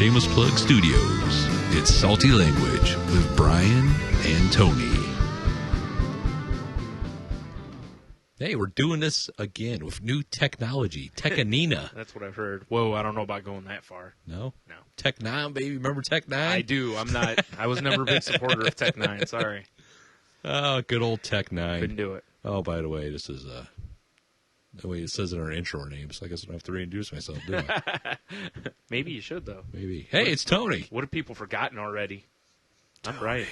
Shameless Plug Studios. It's Salty Language with Brian and Tony. Hey, we're doing this again with new technology. Tech-Nina. That's what I've heard. Whoa, I don't know about going that far. No? No. Tech-9, baby. Remember Tech-9? I do. I was never a big supporter of Tech-9. Sorry. Oh, good old Tech-9. Couldn't do it. Oh, by the way, this is the way it says in our intro names. I guess I don't have to reintroduce myself, do I? Maybe you should, though. Maybe. Hey, it's Tony. What have people forgotten already? I'm right.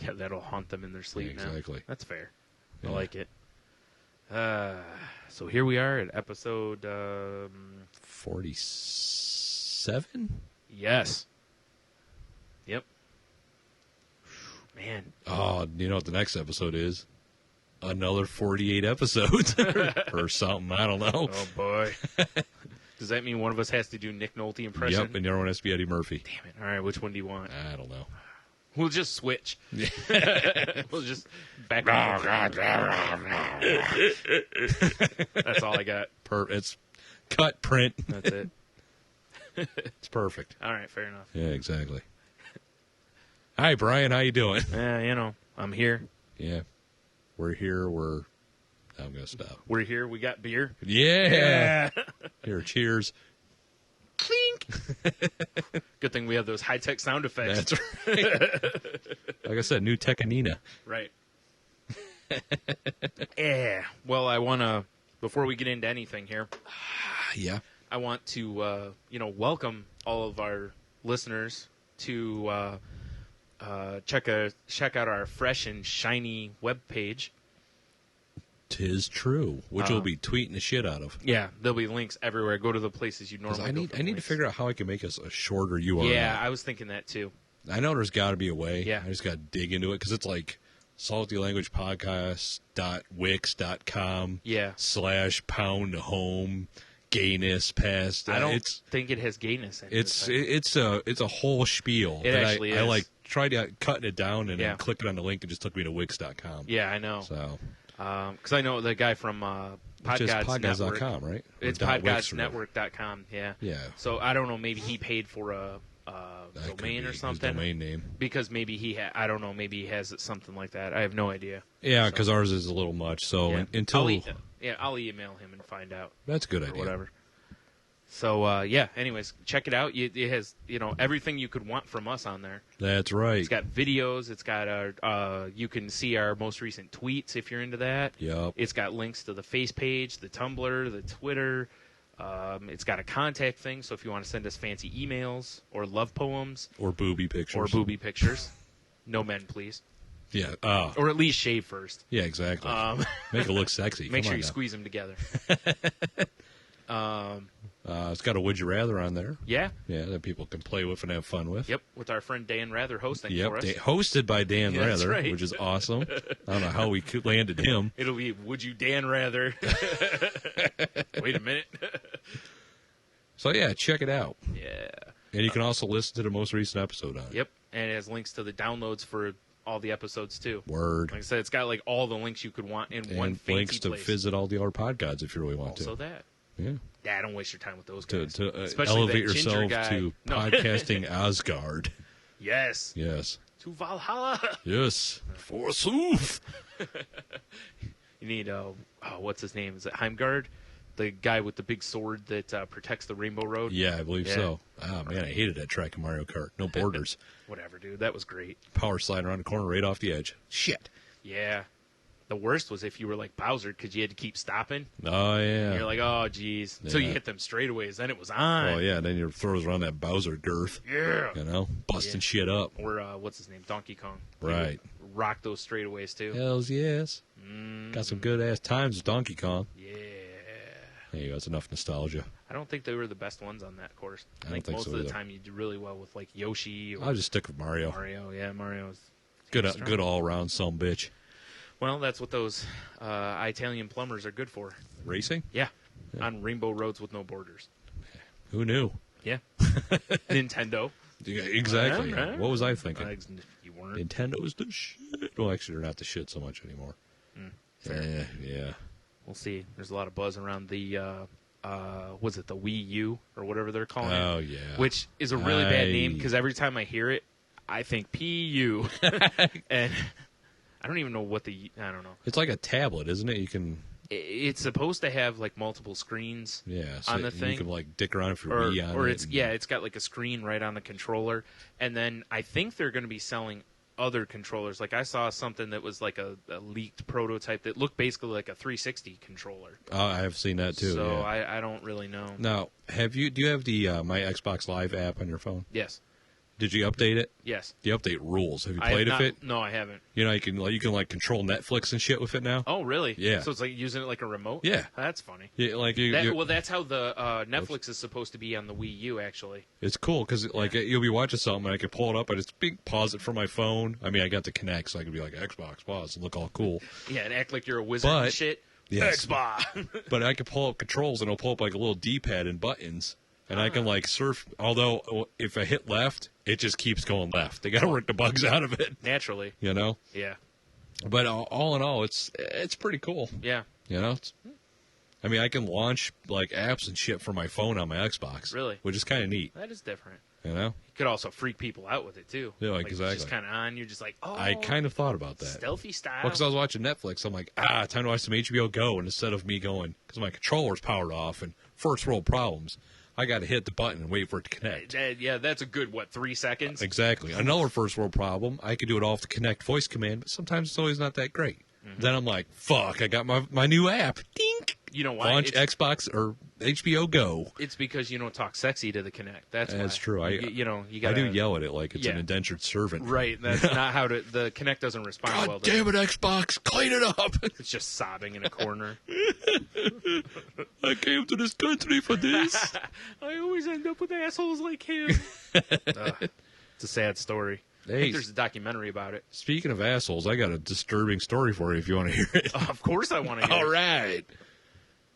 Yeah, that'll haunt them in their sleep now. Exactly. That's fair. Yeah. I like it. So here we are at episode... 47? Yes. Yep. Man. Oh, you know what the next episode is? Another 48 episodes or something. I don't know. Oh, boy. Does that mean one of us has to do Nick Nolte impression? Yep, and the other one has to be Eddie Murphy. Damn it. All right, which one do you want? I don't know. We'll just switch. We'll just back. That's all I got. It's cut, print. That's it. It's perfect. All right, fair enough. Yeah, exactly. Hi, Brian. How you doing? Yeah, I'm here. Yeah. We're here. I'm going to stop. We're here. We got beer. Yeah. Here, cheers. Clink. Good thing we have those high-tech sound effects. That's right. Like I said, new Tech-Nina. Right. Yeah. Well, I want to, before we get into anything here, Yeah. I want to, welcome all of our listeners to check out our fresh and shiny webpage. 'Tis true, which we'll be tweeting the shit out of. Yeah, there'll be links everywhere. Go to the places you normally go. I need to figure out how I can make us a shorter URL. Yeah, I was thinking that too. I know there's got to be a way. Yeah. I just got to dig into it because it's like saltylanguagepodcast.wix.com Yeah. /pound home gayness past. I don't think it has gayness in it. It's a whole spiel. It that actually I is. like tried cutting it down and Yeah. then clicking on the link and just took me to wix.com. Yeah, I know. So Because I know the guy from which is Podgods Network. podgods.com, right? Or It's .wix or whatever. podgodsnetwork.com, yeah. Yeah. So I don't know, maybe he paid for a That could domain be or his something. domain name. Because maybe I don't know, maybe he has something like that. I have no idea. Yeah, because ours is a little much. So Yeah. until I'll email him and find out. that's a good Or idea. whatever. So, anyways, check it out. It has, everything you could want from us on there. That's right. It's got videos. It's got you can see our most recent tweets if you're into that. Yep. It's got links to the face page, the Tumblr, the Twitter. It's got a contact thing, so if you want to send us fancy emails or love poems Or booby pictures. no men, please. Yeah. Or at least shave first. Yeah, exactly. Make it look sexy. Make Come sure on you now. squeeze them together. It's got a Would You Rather on there. Yeah. Yeah, that people can play with and have fun with. Yep. With our friend Dan Rather hosting Yep. for us. Hosted by Dan Yeah, that's Rather, right. which is awesome. I don't know how we landed him. It'll be, would you Dan Rather? Wait a minute. So, yeah, check it out. Yeah. And you can also listen to the most recent episode on it. Yep. And it has links to the downloads for all the episodes, too. Word. Like I said, it's got like all the links you could want in one And fancy links to place. visit all the other podcasts if you really want Also to. that. Yeah. Yeah, don't waste your time with those To guys. Especially elevate that ginger yourself guy. to No. podcasting Asgard. Yes. Yes. To Valhalla. Yes. Forsooth. You need, what's his name? Is it Heimgard? The guy with the big sword that protects the Rainbow Road? Yeah, I believe Yeah. so. Oh, man, I hated that track in Mario Kart. No borders. Whatever, dude. That was great. Power sliding around the corner right off the edge. Shit. Yeah. The worst was if you were like Bowser because you had to keep stopping. Oh, yeah. And you're like, oh, geez. Until you Yeah. hit them straightaways, then it was on. Oh, yeah, then your throws around that Bowser girth. Yeah. You know? Busting Yeah. shit up. Or, what's his name? Donkey Kong. He Right. would rock those straightaways, too. Hells yes. Got some good-ass times with Donkey Kong. Yeah. Hey, that's enough nostalgia. I don't think they were the best ones on that course. I don't think most so of the either. time you do really well with, like, Yoshi or I'll just stick with Mario. Mario. Yeah, Mario's Good strong. all-around sumbitch. Well, that's what those Italian plumbers are good for. Racing? Yeah. On rainbow roads with no borders. Who knew? Yeah. Nintendo. Yeah, exactly. Yeah, right. What was I thinking? You weren't. Nintendo's the shit. Well, actually, they're not the shit so much anymore. Fair. Yeah. We'll see. There's a lot of buzz around the was it the Wii U or whatever they're calling it? Oh yeah. Which is a really bad name because every time I hear it, I think PU, and I don't even know what I don't know. It's like a tablet, isn't it? You can. It's supposed to have like multiple screens. Yeah, so on the thing. you can like dick around for or, Wii on or it. it's it's got like a screen right on the controller, and then I think they're going to be selling other controllers. Like I saw something that was like a leaked prototype that looked basically like a 360 controller. Oh, I have seen that too. So yeah. I don't really know. Now, do you have the My Xbox Live app on your phone? Yes. Did you update it? Yes. The update rules. Have you I have played not, with it? No, I haven't. You know, you can control Netflix and shit with it now. Oh, really? Yeah. So it's like using it like a remote? Yeah. That's funny. Yeah, like Well, that's how the Netflix is supposed to be on the Wii U, actually. it's cool because like you'll be watching something and I can pull it up and it's big pause it from my phone. I mean, I got the Kinect, so I can be like Xbox pause and look all cool. Yeah, and act like you're a wizard and But- shit. Yes. Xbox. But I can pull up controls and it'll pull up like a little D-pad and buttons. And I can like surf. Although if I hit left, it just keeps going left. They got to work the bugs out of it, Naturally. you know. Yeah. But all in all, it's pretty cool, Yeah. you know. I mean, I can launch like apps and shit from my phone on my Xbox, Really? which is kind of neat, That is different. you know. You could also freak people out with it, too. Yeah, Like, exactly. It's just kind of on. You're just like, oh. I kind of thought about that. Stealthy style. Well, because I was watching Netflix, I'm like, time to watch some HBO Go, and instead of me going because my controller's powered off and first world problems, I got to hit the button and wait for it to connect. Yeah, that's a good, 3 seconds? Exactly. Another first world problem, I could do it off the Connect voice command, but sometimes it's always not that great. Mm-hmm. Then I'm like, fuck, I got my new app. Dink! You know why? Launch Xbox or HBO Go. It's because you don't talk sexy to the Kinect. That's why. That's true. You I got do yell at it like it's an Yeah. indentured servant. Right. That's not how the Kinect doesn't respond God well. to damn it, Xbox, clean it up. It's just sobbing in a corner. I came to this country for this. I always end up with assholes like him. It's a sad story. I Hey, think there's a documentary about it. speaking of assholes, I got a disturbing story for you if you want to hear it. Of course I want to hear All it. right.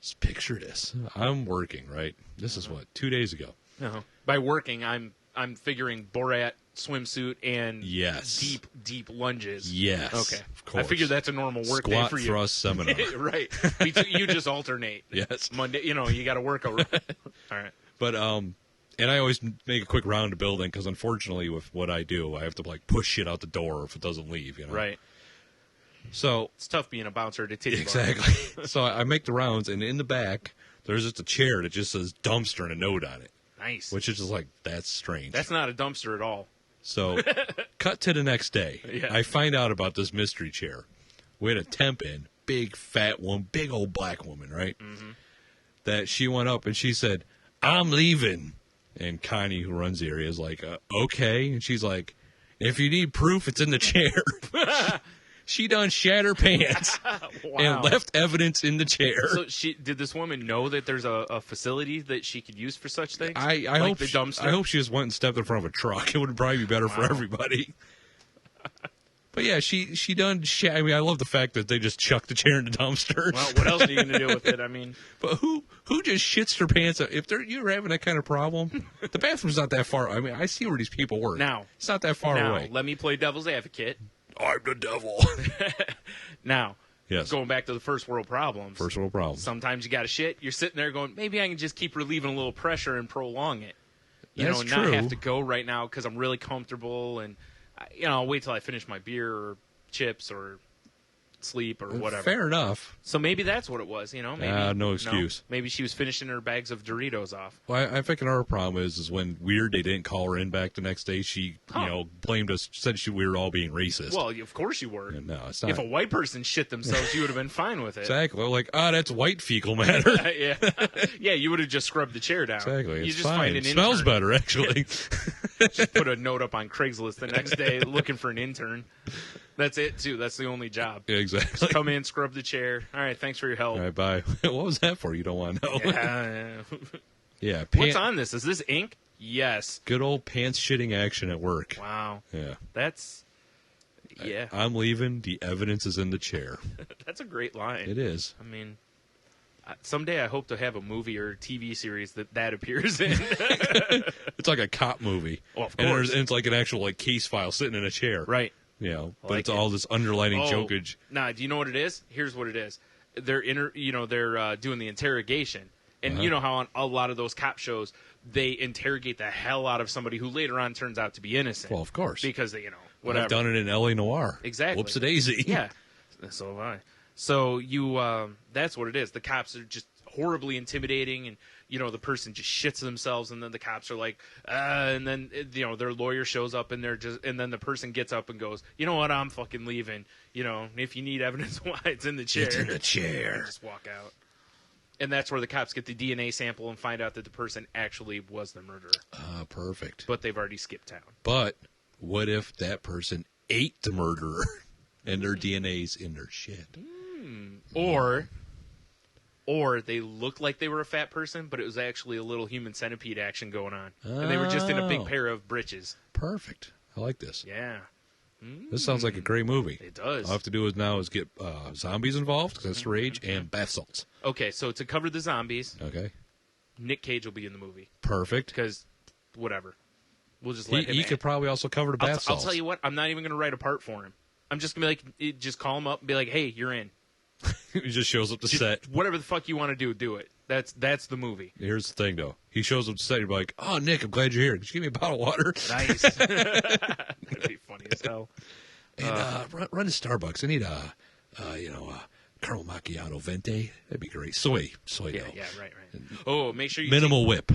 Just picture this. I'm working, right? This is 2 days ago. No. By working, I'm figuring Borat swimsuit and Yes. deep lunges. Yes. Okay. Of course. I figured that's a normal work day Squat for you. thrust seminar. Right. You just alternate. Yes. Monday, you got to work over. All right. But and I always make a quick round of building because unfortunately with what I do, I have to like push shit out the door if it doesn't leave. You know. Right. So It's tough being a bouncer to titty bar. exactly. So I make the rounds, and in the back there's just a chair that just says dumpster and a note on it, Nice. which is just like that's strange. That's not a dumpster at all. So, cut to the next day. Yeah. I find out about this mystery chair. We had a temp in, big fat one, big old black woman, right? Mm-hmm. That she went up and she said, "I'm leaving." And Connie, who runs the area, is like, "Okay." And she's like, "If you need proof, it's in the chair." She done shat her pants Wow. and left evidence in the chair. So did this woman know that there's a facility that she could use for such things? I like hope the dumpster. I hope she just went and stepped in front of a truck. It would probably be better for Wow. everybody. But yeah, she done shit. I mean, I love the fact that they just chuck the chair in the dumpster. Well, what else are you going to do with it? I mean, But who just shits their pants? If you're having that kind of problem, the bathroom's not that far. I mean, I see where these people work. Now. It's not that far now away. let me play devil's advocate. I'm the devil. Now, Yes. going back to the first world problems. First world problems. Sometimes you got to shit. You're sitting there going, maybe I can just keep relieving a little pressure and prolong it. That's Not true. have to go right now because I'm really comfortable, and I'll wait till I finish my beer or chips or sleep or whatever. Fair enough. So maybe that's what it was. Maybe no excuse. Maybe she was finishing her bags of Doritos off. Well, I think another problem is when weird they didn't call her in back the next day. She blamed us, said we were all being racist. Well, of course you were. No, it's not. If a white person shit themselves, you would have been fine with it. Exactly. Like, that's white fecal matter. Yeah, yeah. You would have just scrubbed the chair down. Exactly. You It's just fine. find It an smells intern. better, actually. Just put a note up on Craigslist the next day looking for an intern. That's it too. That's the only job. Exactly. Come in, scrub the chair. All right, thanks for your help. All right, bye. What was that for? You don't want to know. Yeah. Yeah. What's on this? Is this ink? Yes. Good old pants shitting action at work. Wow. Yeah. That's yeah. I'm leaving. The evidence is in the chair. That's a great line. It is. I mean, someday I hope to have a movie or TV series that appears in. It's like a cop movie. Well, of And course. and it's like an actual like case file sitting in a chair. Right. But like it's it. all this underlining Oh, jokage. Nah, do you know what it is? Here's what it is. They're doing the interrogation, And you know how on a lot of those cop shows, they interrogate the hell out of somebody who later on turns out to be innocent. Well, of course. Because, whatever. I've done it in L.A. Noir. Exactly. Whoops-a-daisy. Yeah. So have I. So that's what it is. The cops are just horribly intimidating, and the person just shits themselves, and then the cops are like, and then their lawyer shows up, and then the person gets up and goes, you know what, I'm fucking leaving. If you need evidence, why it's in the chair. It's in the chair. And just walk out. And that's where the cops get the DNA sample and find out that the person actually was the murderer. Perfect. But they've already skipped town. But what if that person ate the murderer and their DNA's in their shit? Or they looked like they were a fat person, but it was actually a little human centipede action going on. And they were just in a big pair of britches. Perfect. I like this. Yeah. This sounds like a great movie. It does. All I have to do is get zombies involved, because that's the rage, and bath salts. Okay, so to cover the zombies, Okay. Nick Cage will be in the movie. Perfect. Because, whatever. We'll just let him... He could probably also cover the bath I'll salts. tell you what, I'm not even going to write a part for him. I'm just going to be like, just call him up and be like, hey, you're in. He just shows up to set. Whatever the fuck you want to do it. That's the movie. Here's the thing, though. He shows up to set, you're like, oh, Nick, I'm glad you're here. Could you give me a bottle of water? Nice. That'd be funny as hell. And run to Starbucks. I need a caramel macchiato venti. That'd be great. Soy Yeah, though. yeah, right. Oh, make sure you Minimal whip.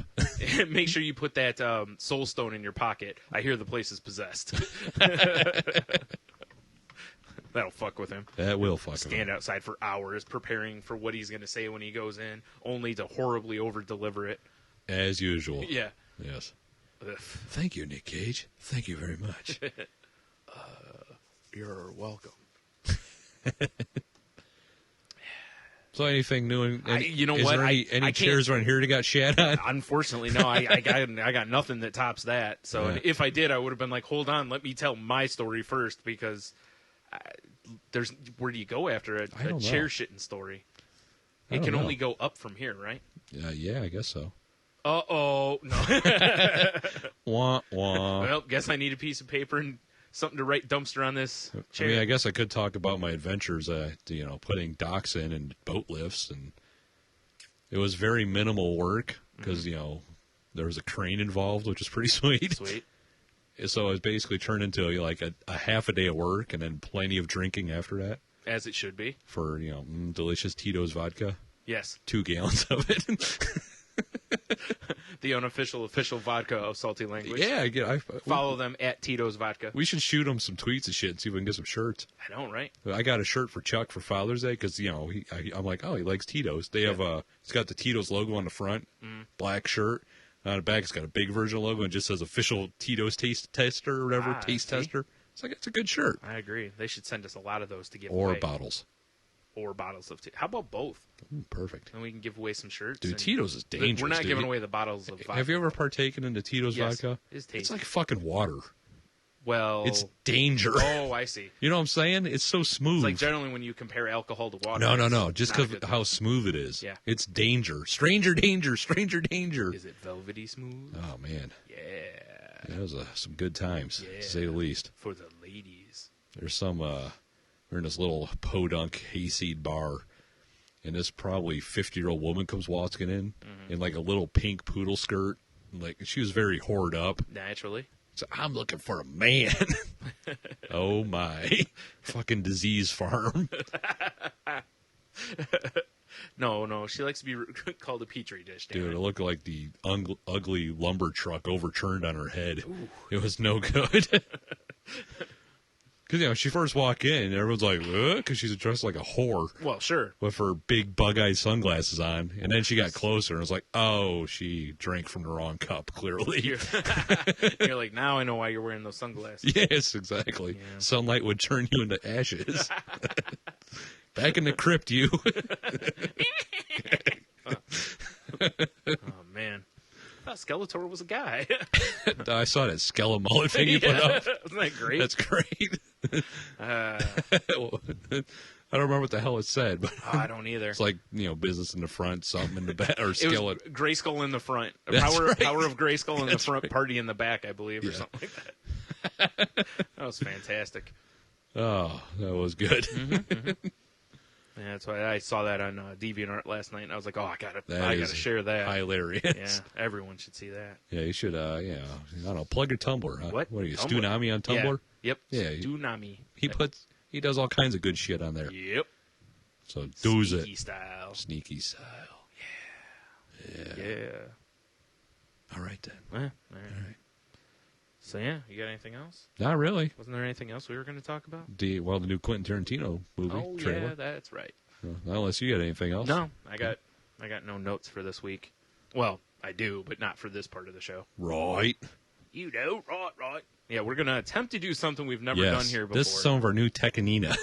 make sure you put that soul stone in your pocket. I hear the place is possessed. That'll fuck with him. That will fuck him. Stand outside for hours preparing for what he's going to say when he goes in, only to horribly over-deliver it. As usual. Yeah. Yes. Ugh. Thank you, Nick Cage. Thank you very much. You're welcome. So anything new? Is what? there any chairs around here that got shat on? Unfortunately, no. I got nothing that tops that. So Yeah. if I did, I would have been like, hold on, let me tell my story first, because where do you go after a don't chair know. shitting story? I It don't can know. only go up from here, right? Yeah, I guess so. Uh-oh. No. Wah, wah. Well, guess I need a piece of paper and something to write dumpster on this chair. I mean, I guess I could talk about my adventures, putting docks in and boat lifts, and it was very minimal work because, there was a crane involved, which is pretty sweet. Sweet. So it was basically turned into like a half a day of work and then plenty of drinking after that As it should be. for, delicious Tito's vodka, Yes. 2 gallons of it. The unofficial vodka of Salty Language. Yeah, Follow them at Tito's Vodka. we should shoot him some tweets and shit and see if we can get some shirts. I know, right? I got a shirt for Chuck for Father's Day because I'm like, oh, he likes Tito's. They have it's got the Tito's logo on the front, black shirt. On the back, it's got a big version logo and just says official Tito's taste tester or whatever, taste see? tester. It's like it's a good shirt. I agree. They should send us a lot of those to give Or away. bottles. Or bottles of tea. How about both? Perfect. And we can give away some shirts. Dude, and- Tito's is dangerous. We're not dude. giving away the bottles of vodka. Have you ever partaken in the Tito's Yes, vodka? it's tasty. It's like fucking water. Well, It's danger. Oh, I see. You know what I'm saying? It's so smooth. It's like generally when you compare alcohol to water. No. it's Just not a because good how smooth it is. Yeah. It's danger. Stranger danger. Stranger danger. thing. Is it velvety smooth? Oh, man. Yeah. That was some good times, Yeah. to say the least. For the ladies. There's some, we're in this little podunk hayseed bar, and this probably 50-year-old woman comes walking in like a little pink poodle skirt. Like, she was very whored up. Naturally. So I'm looking for a man. Oh, my. Fucking disease farm. No. She likes to be called a petri dish. damn Dude, it. it looked like the ugly lumber truck overturned on her head. It was no good. Because, she first walked in, and everyone's like, because she's dressed like a whore Well, sure. with her big bug-eyed sunglasses on. And then she got closer, and was like, oh, she drank from the wrong cup, clearly. You're like, now I know why you're wearing those sunglasses. Yes, exactly. Yeah. Sunlight would turn you into ashes. Back in the crypt, you. Oh, man. I thought Skeletor was a guy. I saw that skeleton mullet thing you put up. Isn't that great? That's great. I don't remember what the hell it said, but I don't either. it's like, business in the front, something in the back, or It skeleton. was Grayskull in the front. That's Power right. of Grayskull in the That's front, right. party in the back, I believe, or Yeah. something like that. That was fantastic. Oh, that was good. Yeah, that's why I saw that on DeviantArt last night, and I was like, oh, I gotta is share that. Hilarious. Yeah, everyone should see that. Yeah, you should, I don't know, plug your Tumblr. Huh? What? What are you, Tumblr? Stunami on Tumblr? Yeah. Yep. Yeah, Stunami. He does all kinds of good shit on there. Yep. So do's Sneaky it. style. Sneaky style. Yeah. All right, then. All right. All right. So, yeah, you got anything else? Not really. Wasn't there anything else we were going to talk about? The new Quentin Tarantino movie Oh, trailer. yeah, that's right. Unless you got anything else. No, I got no notes for this week. Well, I do, but not for this part of the show. Right. You know, right. Yeah, we're going to attempt to do something we've never done here before. This is some of our new Tekanina.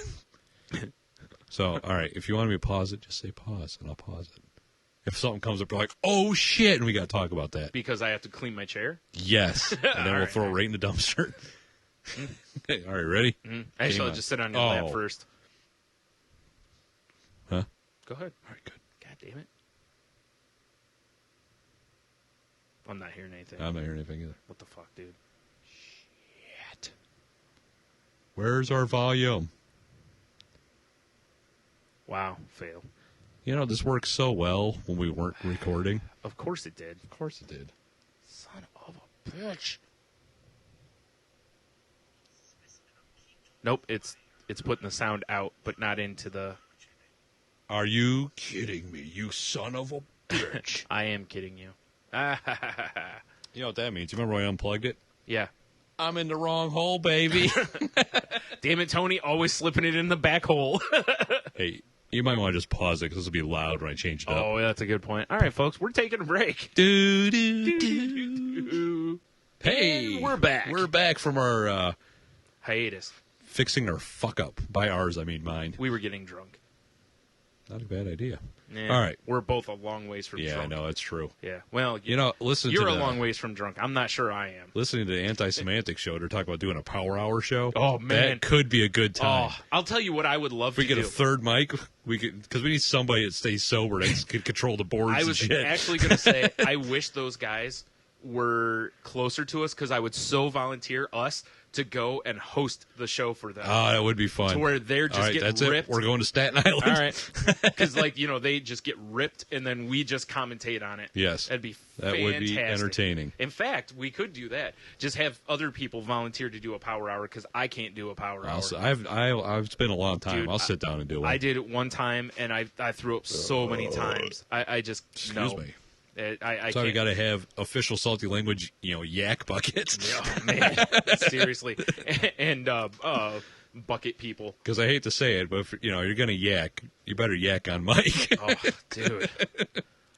So, all right, if you want me to pause it, just say pause, and I'll pause it. If something comes up, you're like, oh, shit, and we got to talk about that. Because I have to clean my chair? Yes. And then we'll right. throw it right in the dumpster. Okay, all right, ready? Actually, I'll just sit on your lap first. Huh? Go ahead. All right, good. God damn it. I'm not hearing anything. I'm not hearing anything either. What the fuck, dude? Shit. Where's our volume? Wow, fail. You know, this worked so well when we weren't recording. Of course it did. Of course it did. Son of a bitch. Nope, it's putting the sound out, but not into the... Are you kidding me, you son of a bitch? I am kidding you. You know what that means? You remember when I unplugged it? Yeah. I'm in the wrong hole, baby. Damn it, Tony, always slipping it in the back hole. Hey, you might want to just pause it because this will be loud when I change it up. Oh, that's a good point. All right, folks, we're taking a break. Do, do, do. Hey, And we're back. We're back from our Hiatus. fixing our fuck up. By ours, I mean mine. We were getting drunk. Not a bad idea. Yeah, All right. We're both a long ways from Yeah, drunk. I know, it's true. Yeah. Well, You know, you're a long ways from drunk. I'm not sure I am. Listening to the Anti-Semantic show, they're talking about doing a Power Hour show. Oh, man. That could be a good time. Oh, I'll tell you what I would love If we to get do. a third mic, we could, because we need somebody that stays sober that can control the boards I and was shit. actually going to say, I wish those guys were closer to us because I would so volunteer us to go and host the show for them. Oh, that would be fun. To where they're just All right, getting that's ripped. It. We're going to Staten Island. All right. Because, like, you know, they just get ripped and then we just commentate on it. Yes. That'd be That fantastic. would be entertaining. In fact, we could do that. Just have other people volunteer to do a power hour because I can't do a power hour. I've spent a long time. Dude, I'll sit down and do it. I did it one time and I threw up so many times. I just Excuse no. me. I So we can't. got to have official salty language, yak buckets. Oh, man, seriously, and bucket people. Because I hate to say it, but if you're gonna yak, you better yak on mic. Oh, dude,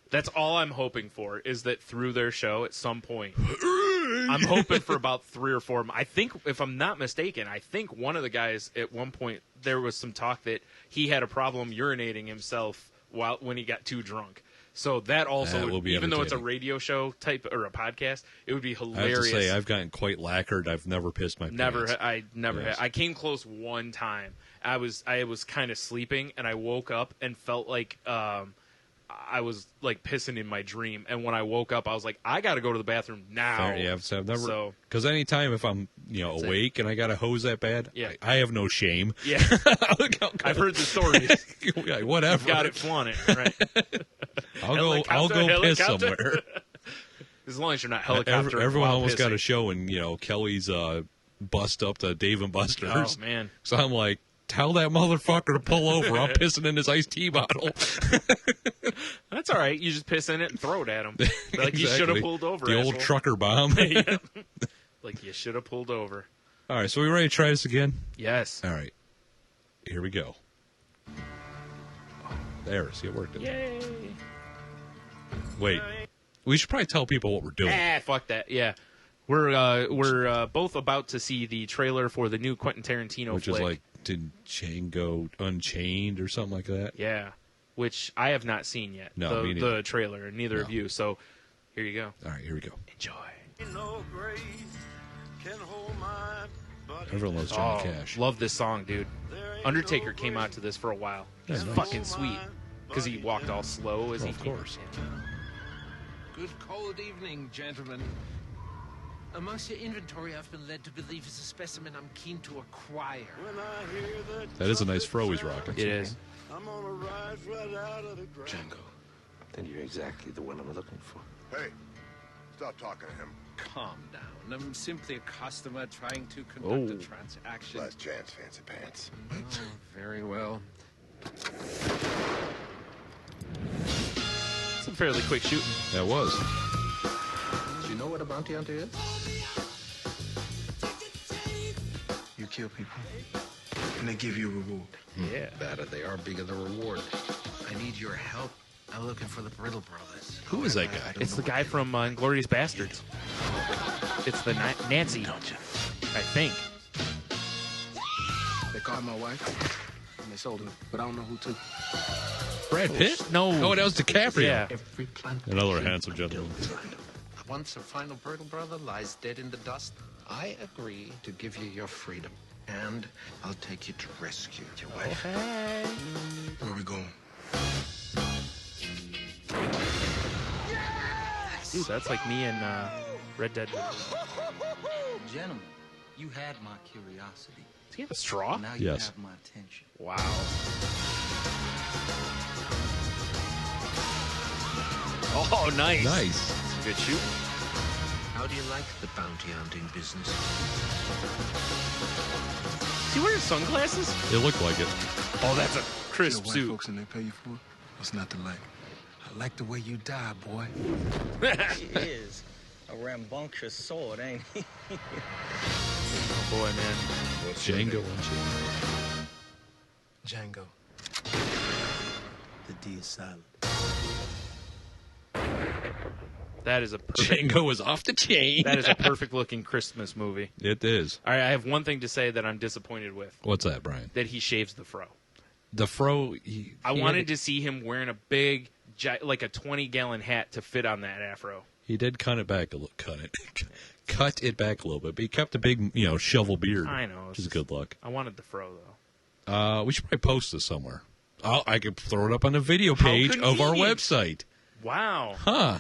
that's all I'm hoping for is that through their show at some point, I'm hoping for about 3 or 4. I think, if I'm not mistaken, I think one of the guys at one point there was some talk that he had a problem urinating himself when he got too drunk. So that also, That will be even though it's a entertaining. radio show type or a podcast, it would be I have hilarious. to say, I've gotten quite lacquered. I've never pissed my Never, pants. I never Yes. had. I came close one time. I was kind of sleeping, and I woke up and felt like I was like pissing in my dream. And when I woke up, I was like, I got to go to the bathroom now. Fair, yeah, so I've never. So- Because anytime if I'm awake and I got a hose that bad, Yeah. I have no shame. Yeah, I've heard the stories. Yeah, whatever. Got it, flaunt it. Right. I'll go piss Helicopter. somewhere. As long as you're not helicoptering. Everyone while almost got a pissing. show when Kelly's bust up to Dave and Buster's. Oh man. So I'm like, tell that motherfucker to pull over. I'm pissing in his iced tea bottle. That's all right. You just piss in it and throw it at him. Like you should have Exactly. pulled over. The old asshole. trucker bomb. Like you should have pulled over. All right, so we ready to try this again? Yes. All right. Here we go. There, see, it worked. Yay. Wait, we should probably tell people what we're doing. Fuck that. Yeah. We're both about to see the trailer for the new Quentin Tarantino Which flick. is like Django Unchained or something like that. Yeah. Which I have not seen yet. No, me neither. the trailer, and neither of No. you. So here you go. All right, here we go. Enjoy. No grave can hold my body. Everyone loves Johnny Cash. Love this song, dude. There ain't Undertaker no came out to this for a while. Yeah, It's nice. fucking sweet. Because he walked all slow as Oh, he of came. course. Good cold evening, gentlemen. Amongst your inventory, I've been led to believe is a specimen I'm keen to acquire. When I hear That is a nice fro he's trumpet rocking. It is. I'm gonna rise right out of the ground. Django, then you're exactly the one I'm looking for. Hey, stop talking to him. Calm down. I'm simply a customer trying to conduct a Oh. transaction. Last chance, fancy pants. Oh, very well. Some fairly quick shooting. That was. Do you know what a bounty hunter is? You kill people, and they give you a reward. Yeah. Better they are, bigger the reward. I need your help. I'm looking for the Brittle Brothers. Who is that guy? It's the guy from Inglourious Bastards. It's the Nancy, Don't you? I think. They caught my wife, and they sold her, but I don't know who to. Brad Pitt? No. Oh, that was DiCaprio. Yeah. Every plantation Another handsome gentleman. Once a final Brittle brother lies dead in the dust, I agree to give you your freedom. And I'll take you to rescue your wife. Hey. Where are we going? Dude, that's like me and Red Dead. Gentlemen, you had my curiosity. Does he have a straw? Now you Yes. have my attention. Wow. Oh, nice. Nice. That's a good shoot. How do you like the bounty hunting business? Is he wearing sunglasses? It looked like it. Oh, that's a crisp White suit. folks and they pay you for it? What's not to like? I like the way you die, boy. He is a rambunctious sword, ain't he? Oh, boy, man. Django Unchained. Django. The D is silent. That is a perfect, Django was off the chain. that is a perfect looking Christmas movie. It is. All right, I have one thing to say that I'm disappointed with. What's that, Brian? That he shaves the fro. The fro. I wanted to see him wearing a big, like a 20-gallon hat to fit on that afro. He did cut it back a little. Cut it back a little bit, but he kept a big, shovel beard. I know. Which is good luck. I wanted the fro, though. We should probably post this somewhere. I could throw it up on the video page of our convenient. website. Wow. Huh.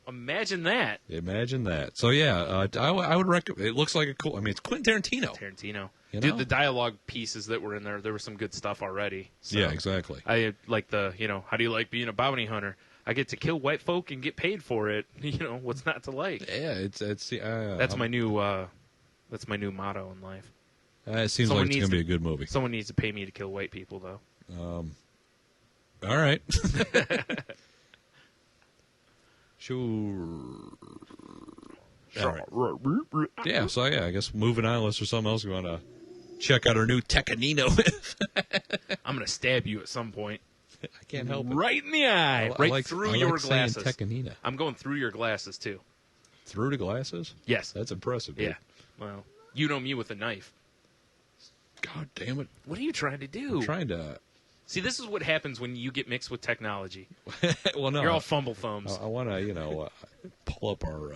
Imagine that. Imagine that. So yeah, I would recommend. It looks like a cool. I mean, it's Quentin Tarantino. Tarantino. You know? Dude, the dialogue pieces that were in there was some good stuff already. So Yeah, exactly. I like the, how do you like being a bounty hunter? I get to kill white folk and get paid for it. What's not to like? Yeah, it's That's my new motto in life. It seems Someone like it's needs gonna be a good movie. Someone needs to pay me to kill white people, though. All right. Sure. All right. Yeah. So yeah, I guess moving on. Unless there's something else you want to check out our new Tecanino with. I'm gonna stab you at some point. I can't help it. Right in the eye. Through your saying glasses. Tecanina. I'm going through your glasses, too. Through the glasses? Yes. That's impressive. Dude. Yeah. Well, you know me with a knife. God damn it! What are you trying to do? I'm trying to. See, this is what happens when you get mixed with technology. Well, no. You're all fumble thumbs. I want to, pull up our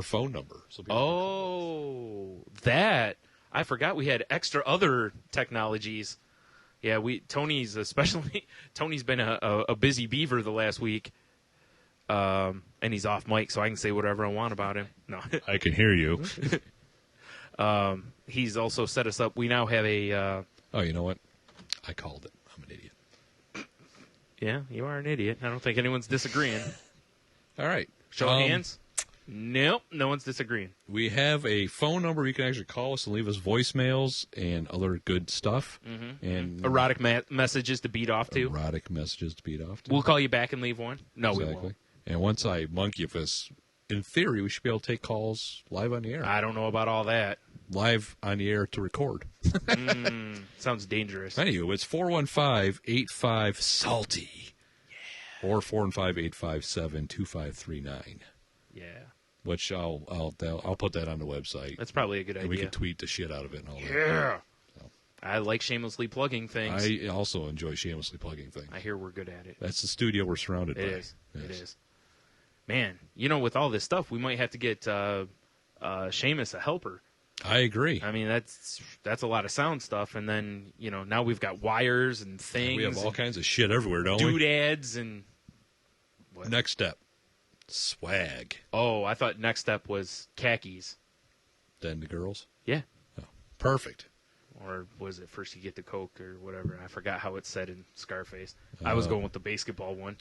phone number. So people That. I forgot we had extra other technologies. Yeah, Tony's been a busy beaver the last week. And he's off mic, so I can say whatever I want about him. No. I can hear you. He's also set us up. We now have a... Oh, you know what? I called it. I'm an idiot. Yeah, you are an idiot. I don't think anyone's disagreeing. All right. Show of hands. Nope, no one's disagreeing. We have a phone number you can actually call us and leave us voicemails and other good stuff. And Erotic messages to beat off to. erotic messages to beat off to. We'll call you back and leave one. No, we Exactly. won't. And once I monkey this, in theory, we should be able to take calls live on the air. I don't know about all that. Live on the air to record. Sounds dangerous. Anyway, it's 415-85-SALTY. Yeah. Or 415-857-2539. Yeah, Which I'll put that on the website. that's probably a good And idea. we can tweet the shit out of it and all that. Yeah. I like shamelessly plugging things. I also enjoy shamelessly plugging things. I hear we're good at it. That's the studio we're surrounded by. It is. Yes. It is. Man, with all this stuff, we might have to get Seamus a helper. I agree. I mean, that's a lot of sound stuff, and then now we've got wires and things. We have all and kinds of shit everywhere, don't we? doodads and Next step. Swag. Oh, I thought next step was khakis. Then the girls. Yeah. Oh, perfect. Or was it first you get the Coke or whatever? I forgot how it said in Scarface. I was going with the basketball one.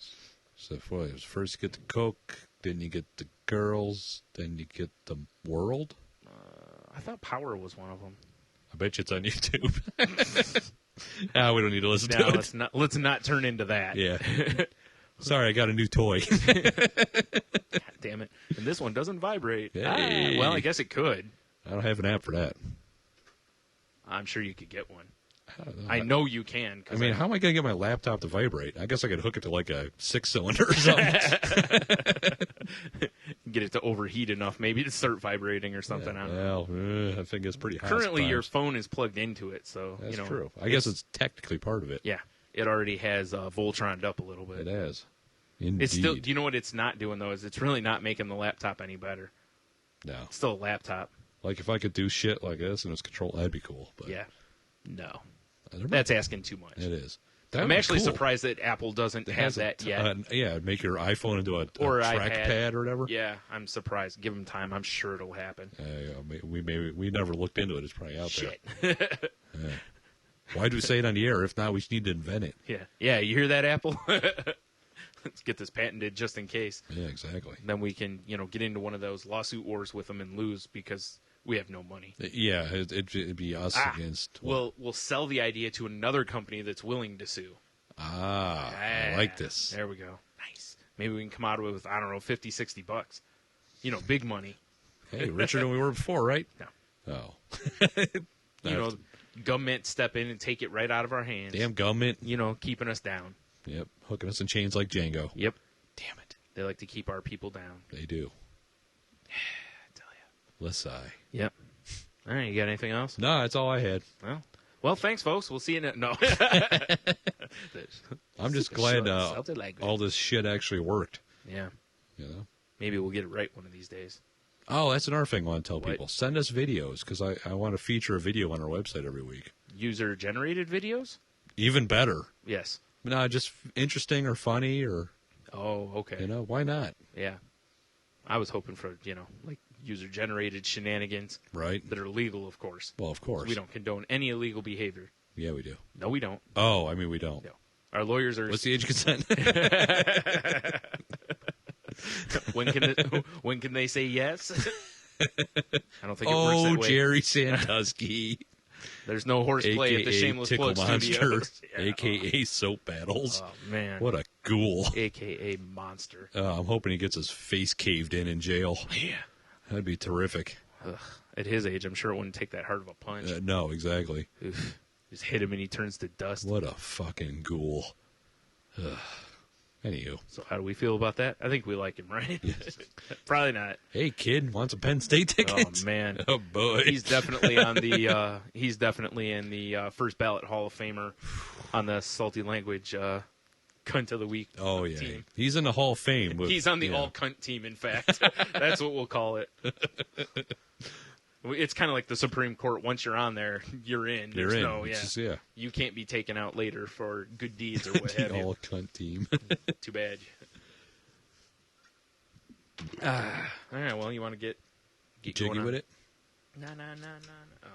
So it was first you get the Coke, then you get the girls, then you get the world. I thought Power was one of them. I bet you it's on YouTube. We don't need to listen Now to it. let's not turn into that. Yeah. Sorry, I got a new toy. God damn it. And this one doesn't vibrate. Hey. Well, I guess it could. I don't have an app for that. I'm sure you could get one. I don't know. I know you can. I mean, how am I going to get my laptop to vibrate? I guess I could hook it to like a 6-cylinder or something. Get it to overheat enough, maybe to start vibrating or something. I don't know. Well, I think it's pretty hot. Currently, your sometimes. phone is plugged into it, so That's you know. true. I guess it's technically part of it. Yeah, it already has Voltroned up a little bit. It has. Indeed. It's still. Do you know what it's not doing though? Is it's really not making the laptop any better. No. It's still a laptop. Like if I could do shit like this and it's control, that'd be cool. But Yeah. No, There that's asking too much. It is. That I'm would be actually cool. surprised that Apple doesn't It have has that yet. Yeah, make your iPhone into a Or trackpad or whatever. Yeah, I'm surprised. Give them time. I'm sure it'll happen. We never looked into it. It's probably out Shit. there. Why do we say it on the air? If not, we need to invent it. Yeah. You hear that, Apple? Let's get this patented just in case. Yeah, exactly. Then we can, get into one of those lawsuit wars with them and lose because we have no money. Yeah, it'd be us against. We'll sell the idea to another company that's willing to sue. I like this. There we go. Nice. Maybe we can come out with, I don't know, $50, $60. Big money. Hey, richer than we were before, right? No. Oh. Government step in and take it right out of our hands. Damn government. Keeping us down. Yep, hooking us in chains like Django. Yep. Damn it. They like to keep our people down. They do. I tell you. Let's sigh. Yep. All right, you got anything else? No, that's all I had. Well, thanks, folks. We'll see you no. I'm just glad Something like that. all this shit actually worked. Yeah. Maybe we'll get it right one of these days. Oh, that's another thing I want to tell What? people. Send us videos, because I want to feature a video on our website every week. User-generated videos? Even better. Yes. No, just interesting or funny or, Oh, okay. why not? Yeah. I was hoping for, like user-generated shenanigans Right? that are legal, of course. Well, of course. We don't condone any illegal behavior. Yeah, we do. No, we don't. Oh, I mean, we don't. No. Our lawyers are... What's the age of consent? when can they say yes? I don't think it works that way. Jerry Sandusky. There's no horseplay at the AKA Shameless Tickle Plug Monster, Studios. Yeah. a.k.a. Soap Battles. Oh, man. What a ghoul. AKA Monster. I'm hoping he gets his face caved in jail. Yeah. That'd be terrific. Ugh. At his age, I'm sure it wouldn't take that hard of a punch. No, exactly. Oof. Just hit him and he turns to dust. What a fucking ghoul. Ugh. Anywho. So how do we feel about that? I think we like him, right? Probably not. Hey, kid, want some Penn State tickets? Oh, man. Oh, boy. He's definitely on the he's definitely in the first ballot Hall of Famer on the salty language cunt of the week team. He's in the Hall of Fame. With, He's on the all cunt team, in fact. That's what we'll call it. It's kind of like the Supreme Court. Once you're on there, you're in. You're There's in. no, It's yeah. just, You can't be taken out later for good deeds or what have the you. all cunt team. Too bad. All right, well, you want to get Jiggy going on? with it? No. Oh,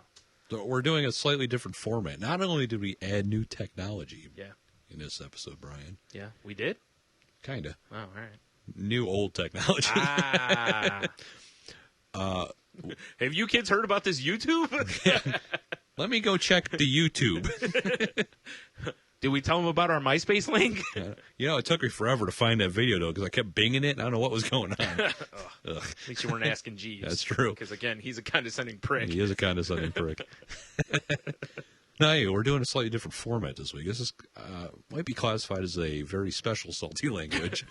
So we're doing a slightly different format. Not only did we add new technology yeah. in this episode, Brian. Yeah, we did? Kind of. Oh, all right. New old technology. Have you kids heard about this YouTube? Let me go check the YouTube. Did we tell them about our MySpace link? It took me forever to find that video, though, because I kept binging it, and I don't know what was going on. Ugh. At least you weren't asking Jeeves. That's true. Because, again, he's a condescending prick. He is a condescending prick. No, hey, we're doing a slightly different format this week. This is might be classified as a very special salty language.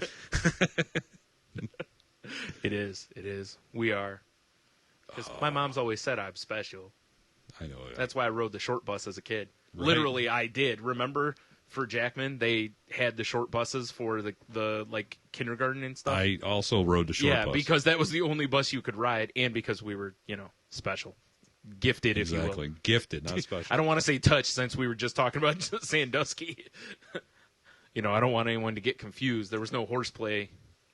It is. We are. Because my mom's always said I'm special. I know. That's why I rode the short bus as a kid. Right. Literally, I did. Remember, for Jackman, they had the short buses for the like kindergarten and stuff. I also rode the short bus. Because that was the only bus you could ride, and because we were, special, gifted, if you will. Exactly. Gifted, not special. I don't want to say touch since we were just talking about Sandusky. I don't want anyone to get confused. There was no horseplay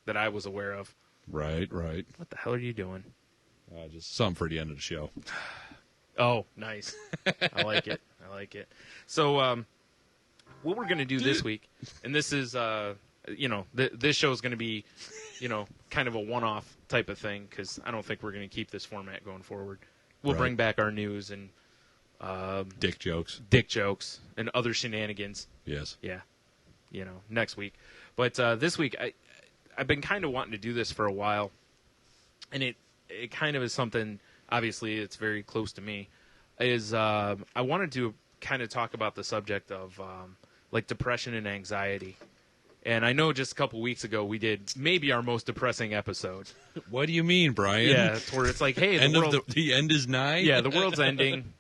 that I was aware of. Right. What the hell are you doing? Just something for the end of the show. Oh, nice. I like it. So, what we're going to do this week, and this is, this show is going to be, kind of a one-off type of thing, because I don't think we're going to keep this format going forward. We'll Right. bring back our news and Dick jokes. and other shenanigans. Yes. Yeah, next week. But this week, I've been kind of wanting to do this for a while, and it kind of is something. Obviously, it's very close to me. Is I wanted to kind of talk about the subject of like depression and anxiety. And I know just a couple weeks ago we did maybe our most depressing episode. What do you mean, Brian? Yeah, it's where it's like, hey, the end is nigh. yeah, the world's ending.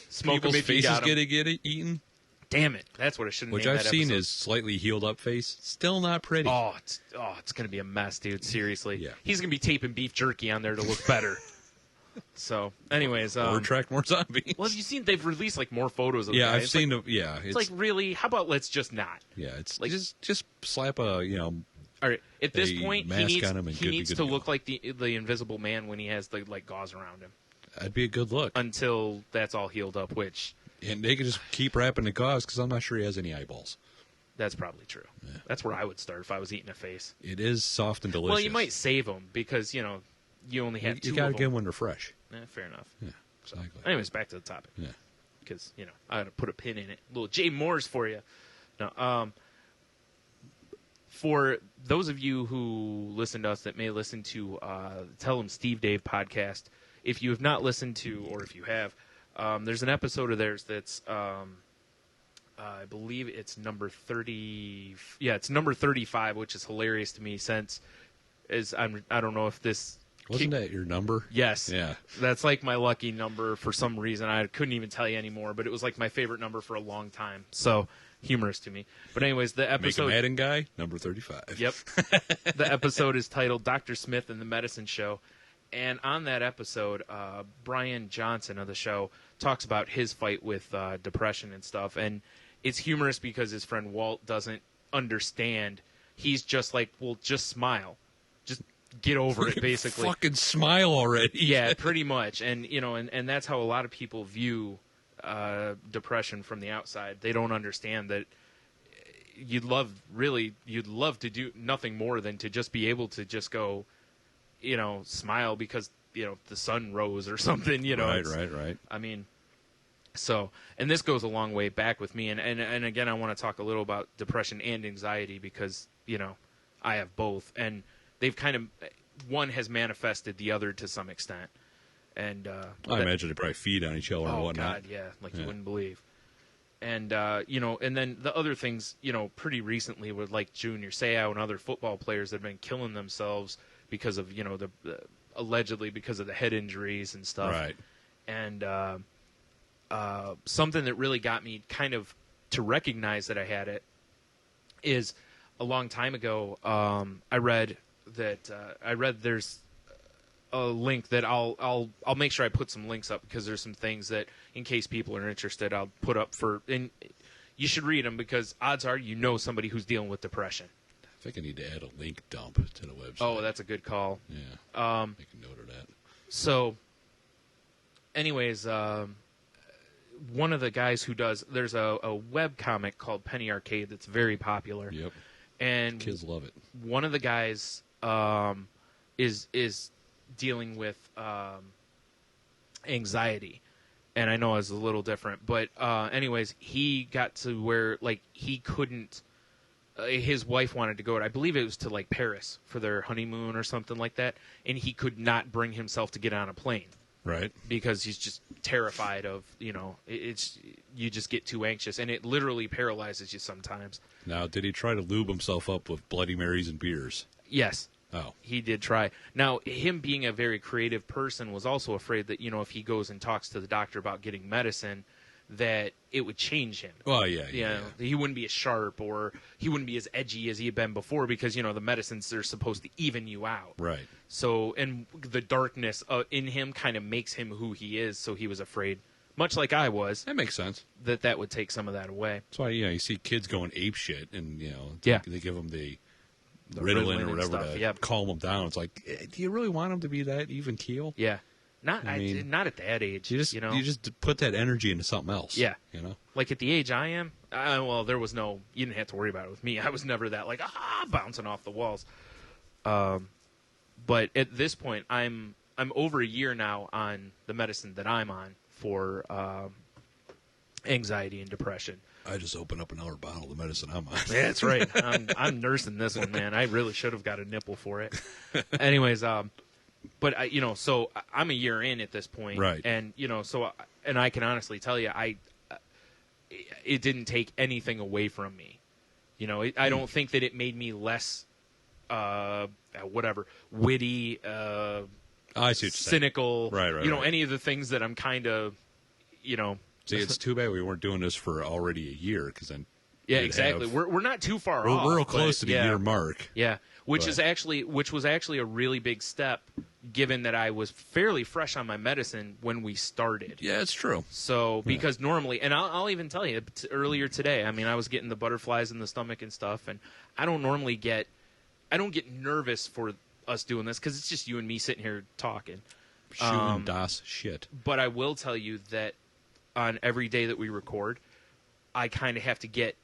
Smoke them People's if you faces got 'em. get eaten. Damn it, that's what I shouldn't. Which name I've that seen episode. his slightly healed up face. Still not pretty. it's gonna be a mess, dude. Seriously, Yeah. He's gonna be taping beef jerky on there to look better. So, anyways, Or attract more zombies. well, have you seen they've released like more photos of the Yeah, guy? I've It's seen. Like, Yeah, it's like really. How about let's just not? yeah, it's like- just slap a All right. At this a point, mask he on him and needs good to to go. look like the Invisible Man when he has the like gauze around him. that'd be a good look. Until that's all healed up, which And they could just keep wrapping the gauze because I'm not sure he has any eyeballs. that's probably true. That's where I would start if I was eating a face. It is soft and delicious. Well, you might save them because you only have two You gotta of get them. them when they're fresh. Fair enough. Yeah, exactly. Anyways, back to the topic. Yeah. Because I had to put a pin in it. A little Jay Moore's for you. No, for those of you who listen to us that may listen to Tell 'em Steve Dave podcast, if you have not listened to, or if you have, there's an episode of theirs that's I believe it's number 30. Yeah, it's number 35, which is hilarious to me since I don't know if this Wasn't that your number? Yes. Yeah. That's like my lucky number for some reason. I couldn't even tell you anymore, but it was like my favorite number for a long time. So humorous to me. But anyways, the Make a episode. Madden guy, number 35. Yep. The episode is titled Dr. Smith and the Medicine Show. And on that episode, Brian Johnson of the show talks about his fight with depression and stuff. And it's humorous because his friend Walt doesn't understand. He's just like, well, just smile. Just get over it, basically. Fucking smile already. Yeah, pretty much. And, and that's how a lot of people view depression from the outside. They don't understand that you'd love to do nothing more than to just be able to just go, smile because, the sun rose or something, Right. I mean, so, and this goes a long way back with me. And again, I want to talk a little about depression and anxiety because, I have both. And they've kind of, one has manifested the other to some extent. And I imagine they probably feed on each other and whatnot. God, yeah, like you wouldn't believe. And and then the other things, pretty recently were like Junior Seau and other football players that have been killing themselves because of the allegedly because of the head injuries and stuff. Right. And something that really got me kind of to recognize that I had it is a long time ago. I read there's a link that I'll make sure I put some links up because there's some things that in case people are interested I'll put up and you should read them because odds are somebody who's dealing with depression. I think I need to add a link dump to the website. Oh, that's a good call. Yeah. Make a note of that. So, anyways, one of the guys who there's a web comic called Penny Arcade that's very popular. Yep. And Kids love it. one of the guys is dealing with anxiety, and I know it's a little different, but anyways, he got to where like he couldn't. His wife wanted to go. I believe it was to like Paris for their honeymoon or something like that, and he could not bring himself to get on a plane. Right. Because he's just terrified of, it's you just get too anxious, and it literally paralyzes you sometimes. Now, did he try to lube himself up with Bloody Marys and beers? Yes. Oh. He did try. Now, him being a very creative person was also afraid that, if he goes and talks to the doctor about getting medicine, that it would change him. Well, yeah. He wouldn't be as sharp or he wouldn't be as edgy as he had been before because, the medicines are supposed to even you out. Right. So, and the darkness in him kind of makes him who he is, so he was afraid, much like I was, That makes sense. that would take some of that away. That's why, you see kids going ape shit and, Yeah. they give them the Ritalin or and whatever stuff. to Yeah, calm them down. It's like, do you really want them to be that even keel? yeah. Not I mean, not at that age. You just put that energy into something else. Yeah. You know? Like at the age I am, well, there was no. You didn't have to worry about it with me. I was never that like bouncing off the walls. But at this point, I'm over a year now on the medicine that I'm on for anxiety and depression. I just opened up another bottle of the medicine I'm on. Yeah, that's right. I'm nursing this one, man. I really should have got a nipple for it. Anyways, but so I'm a year in at this point, right? And and I can honestly tell you, it didn't take anything away from me. I don't think that it made me less, witty, I see what you're cynical, saying. Right. Any of the things that I'm kind of, See, it's too bad we weren't doing this for already a year, because then. Yeah, exactly. We're not too far off. We're real close to the year mark. Yeah, which was actually a really big step, given that I was fairly fresh on my medicine when we started. Yeah, it's true. So because normally, and I'll even tell you, earlier today, I mean, I was getting the butterflies in the stomach and stuff, and I don't get nervous for us doing this because it's just you and me sitting here talking. Shooting das shit. But I will tell you that on every day that we record, I kind of have to get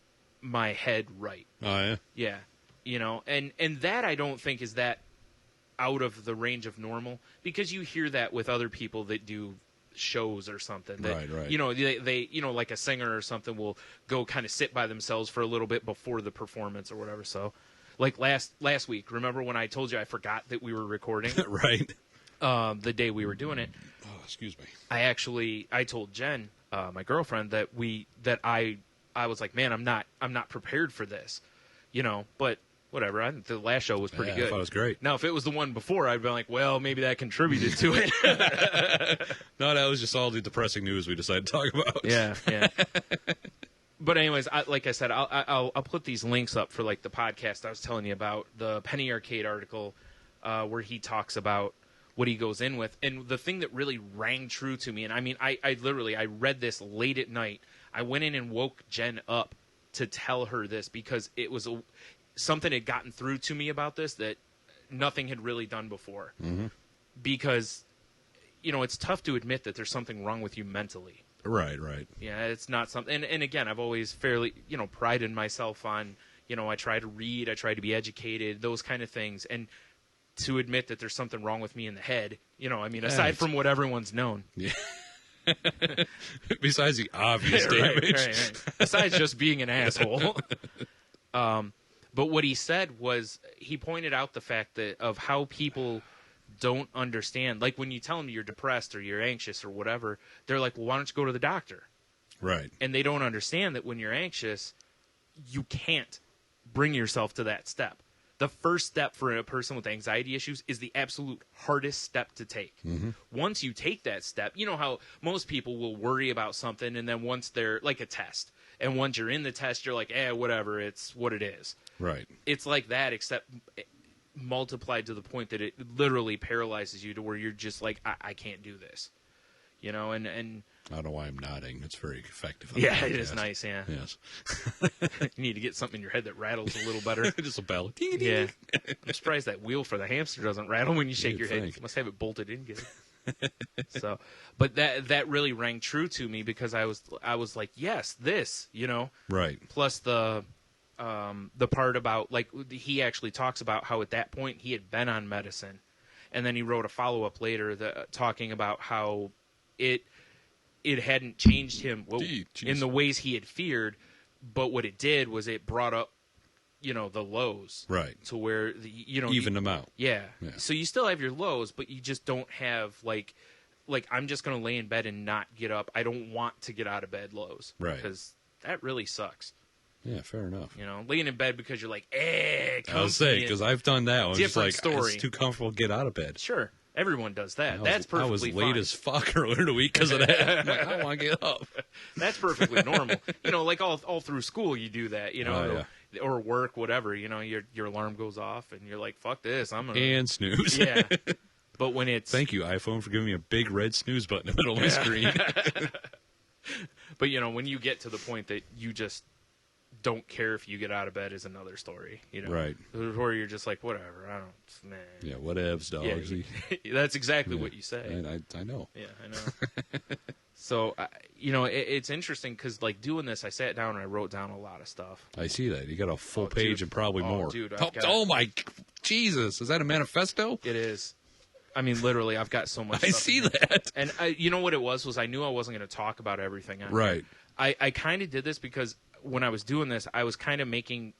my head right. Oh, yeah? Yeah. And that I don't think is that out of the range of normal, because you hear that with other people that do shows or something. That, right. They like a singer or something will go kind of sit by themselves for a little bit before the performance or whatever. So, like last week, remember when I told you I forgot that we were recording? Right. The day we were doing it. Oh, excuse me. I told Jen, my girlfriend, that I was like, man, I'm not prepared for this, but whatever. I think the last show was pretty good. I thought it was great. Now, if it was the one before, I'd been like, well, maybe that contributed to it. No, that was just all the depressing news we decided to talk about. Yeah. But anyways, like I said, I'll put these links up for like the podcast I was telling you about, the Penny Arcade article, where he talks about what he goes in with. And the thing that really rang true to me, and I mean, I literally read this late at night. I went in and woke Jen up to tell her this because it was something had gotten through to me about this that nothing had really done before. Mm-hmm. Because, it's tough to admit that there's something wrong with you mentally. Right. Yeah, it's not something. And again, I've always fairly, prided myself on, I try to read, I try to be educated, those kind of things. And to admit that there's something wrong with me in the head, aside from what everyone's known. Yeah. Besides the obvious damage. Right. Besides just being an asshole. But what he said was, he pointed out the fact of how people don't understand. Like when you tell them you're depressed or you're anxious or whatever, they're like, well, why don't you go to the doctor? Right. And they don't understand that when you're anxious, you can't bring yourself to that step. The first step for a person with anxiety issues is the absolute hardest step to take. Mm-hmm. Once you take that step, you know how most people will worry about something, and then once they're like a test, and once you're in the test, you're like, whatever, it's what it is. Right. It's like that, except multiplied to the point that it literally paralyzes you to where you're just like, I can't do this. And I don't know why I'm nodding. It's very effective. Yeah, it is nice, yeah. Yes. You need to get something in your head that rattles a little better. Just a bell. Yeah. I'm surprised that wheel for the hamster doesn't rattle when you shake your head. think. You must have it bolted in good. So, but that really rang true to me because I was like, yes, this, Right. Plus the part about, like, he actually talks about how at that point he had been on medicine, and then he wrote a follow-up later talking about how it hadn't changed him in the ways he had feared, but what it did was it brought up, the lows. Right. To where, even them out. Yeah. So you still have your lows, but you just don't have, like I'm just going to lay in bed and not get up. I don't want to get out of bed lows. Right. Because that really sucks. Yeah, fair enough. Laying in bed because you're like, I'll say, because I've done that. I'm just like, story. It's too comfortable to get out of bed. Sure. Everyone does that. That's perfectly fine. I was late as fuck earlier in the week because of that. I'm like, I don't want to get up. That's perfectly normal. Like all through school you do that, or work, whatever. Your alarm goes off and you're like, fuck this. I'm going to... And snooze. Yeah. But when it's... Thank you, iPhone, for giving me a big red snooze button in the middle of my screen. But, when you get to the point that you just don't care if you get out of bed is another story, you know. Right. Where you're just like, whatever, I don't, man. Yeah, whatevs, dogs. Yeah, that's exactly what you say. I know. Yeah, I know. So, you know, it's interesting because, like, doing this, I sat down and I wrote down a lot of stuff. I see that. You got a full page dude. and probably more. Dude, oh, my Jesus. Is that a manifesto? It is. I mean, literally, I've got so much I stuff see in here. that. And you know what it was I knew I wasn't going to talk about everything. Right. I kind of did this because when I was doing this, I was kind of making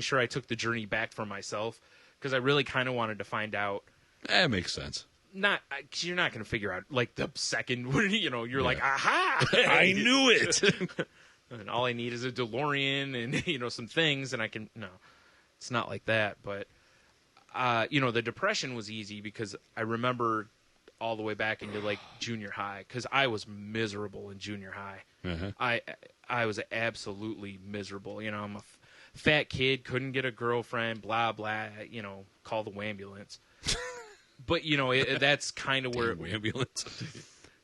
sure I took the journey back for myself because I really kind of wanted to find out. That makes sense. Cause you're not going to figure out like the second, you know, you're like, aha, I knew it. and all I need is a DeLorean and, you know, some things and no, it's not like that. But, you know, the depression was easy because I remember all the way back into like junior high because I was miserable in junior high. Uh-huh. I was absolutely miserable. You know, I'm a fat kid, couldn't get a girlfriend, blah, blah, you know, call the ambulance. But, you know, that's kind of where... ambulance.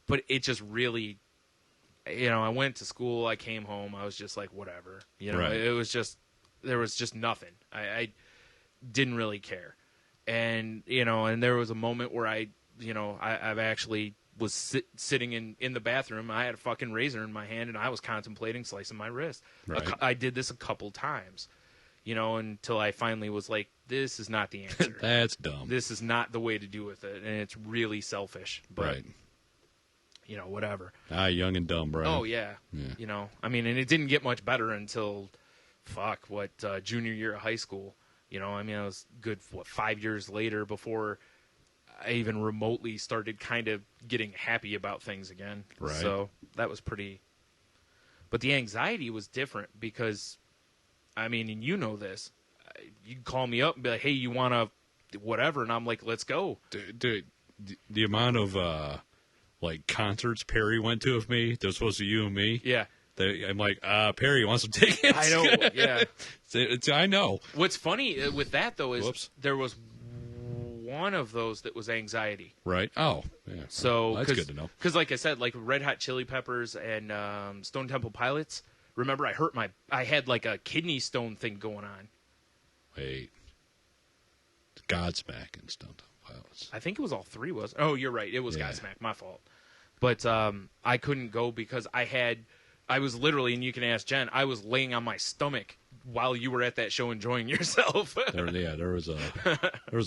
But it just really... You know, I went to school, I came home, I was just like, whatever. You know, Right. it was just... There was just nothing. I didn't really care. And, you know, and there was a moment where I've actually was sitting in the bathroom. I had a fucking razor in my hand, and I was contemplating slicing my wrist. Right. I did this a couple times, you know, until I finally was like, this is not the answer. That's dumb. This is not the way to do with it, and it's really selfish. But, Right. you know, whatever. Young and dumb, Brian. Oh, yeah. You know, I mean, and it didn't get much better until, junior year of high school. You know, I mean, I was good, 5 years later before I even remotely started kind of getting happy about things again. Right. So that was pretty... But the anxiety was different because, I mean, and you know this, you'd call me up and be like, hey, you want to whatever? And I'm like, let's go. Dude, the amount of, like, concerts Perry went to with me, that was supposed to be you and me. Yeah. I'm like, Perry, you want some tickets? I know, yeah. I know. What's funny with that, though, is Whoops. there was one of those that was anxiety. Right. Oh, yeah. So Well, that's good to know. Because, like I said, like Red Hot Chili Peppers and Stone Temple Pilots, remember I had like a kidney stone thing going on. Wait. Godsmack and Stone Temple Pilots. I think it was all three, Oh, you're right. It was Yeah. Godsmack. My fault. But I couldn't go because I was literally, and you can ask Jen, I was laying on my stomach while you were at that show enjoying yourself. There was a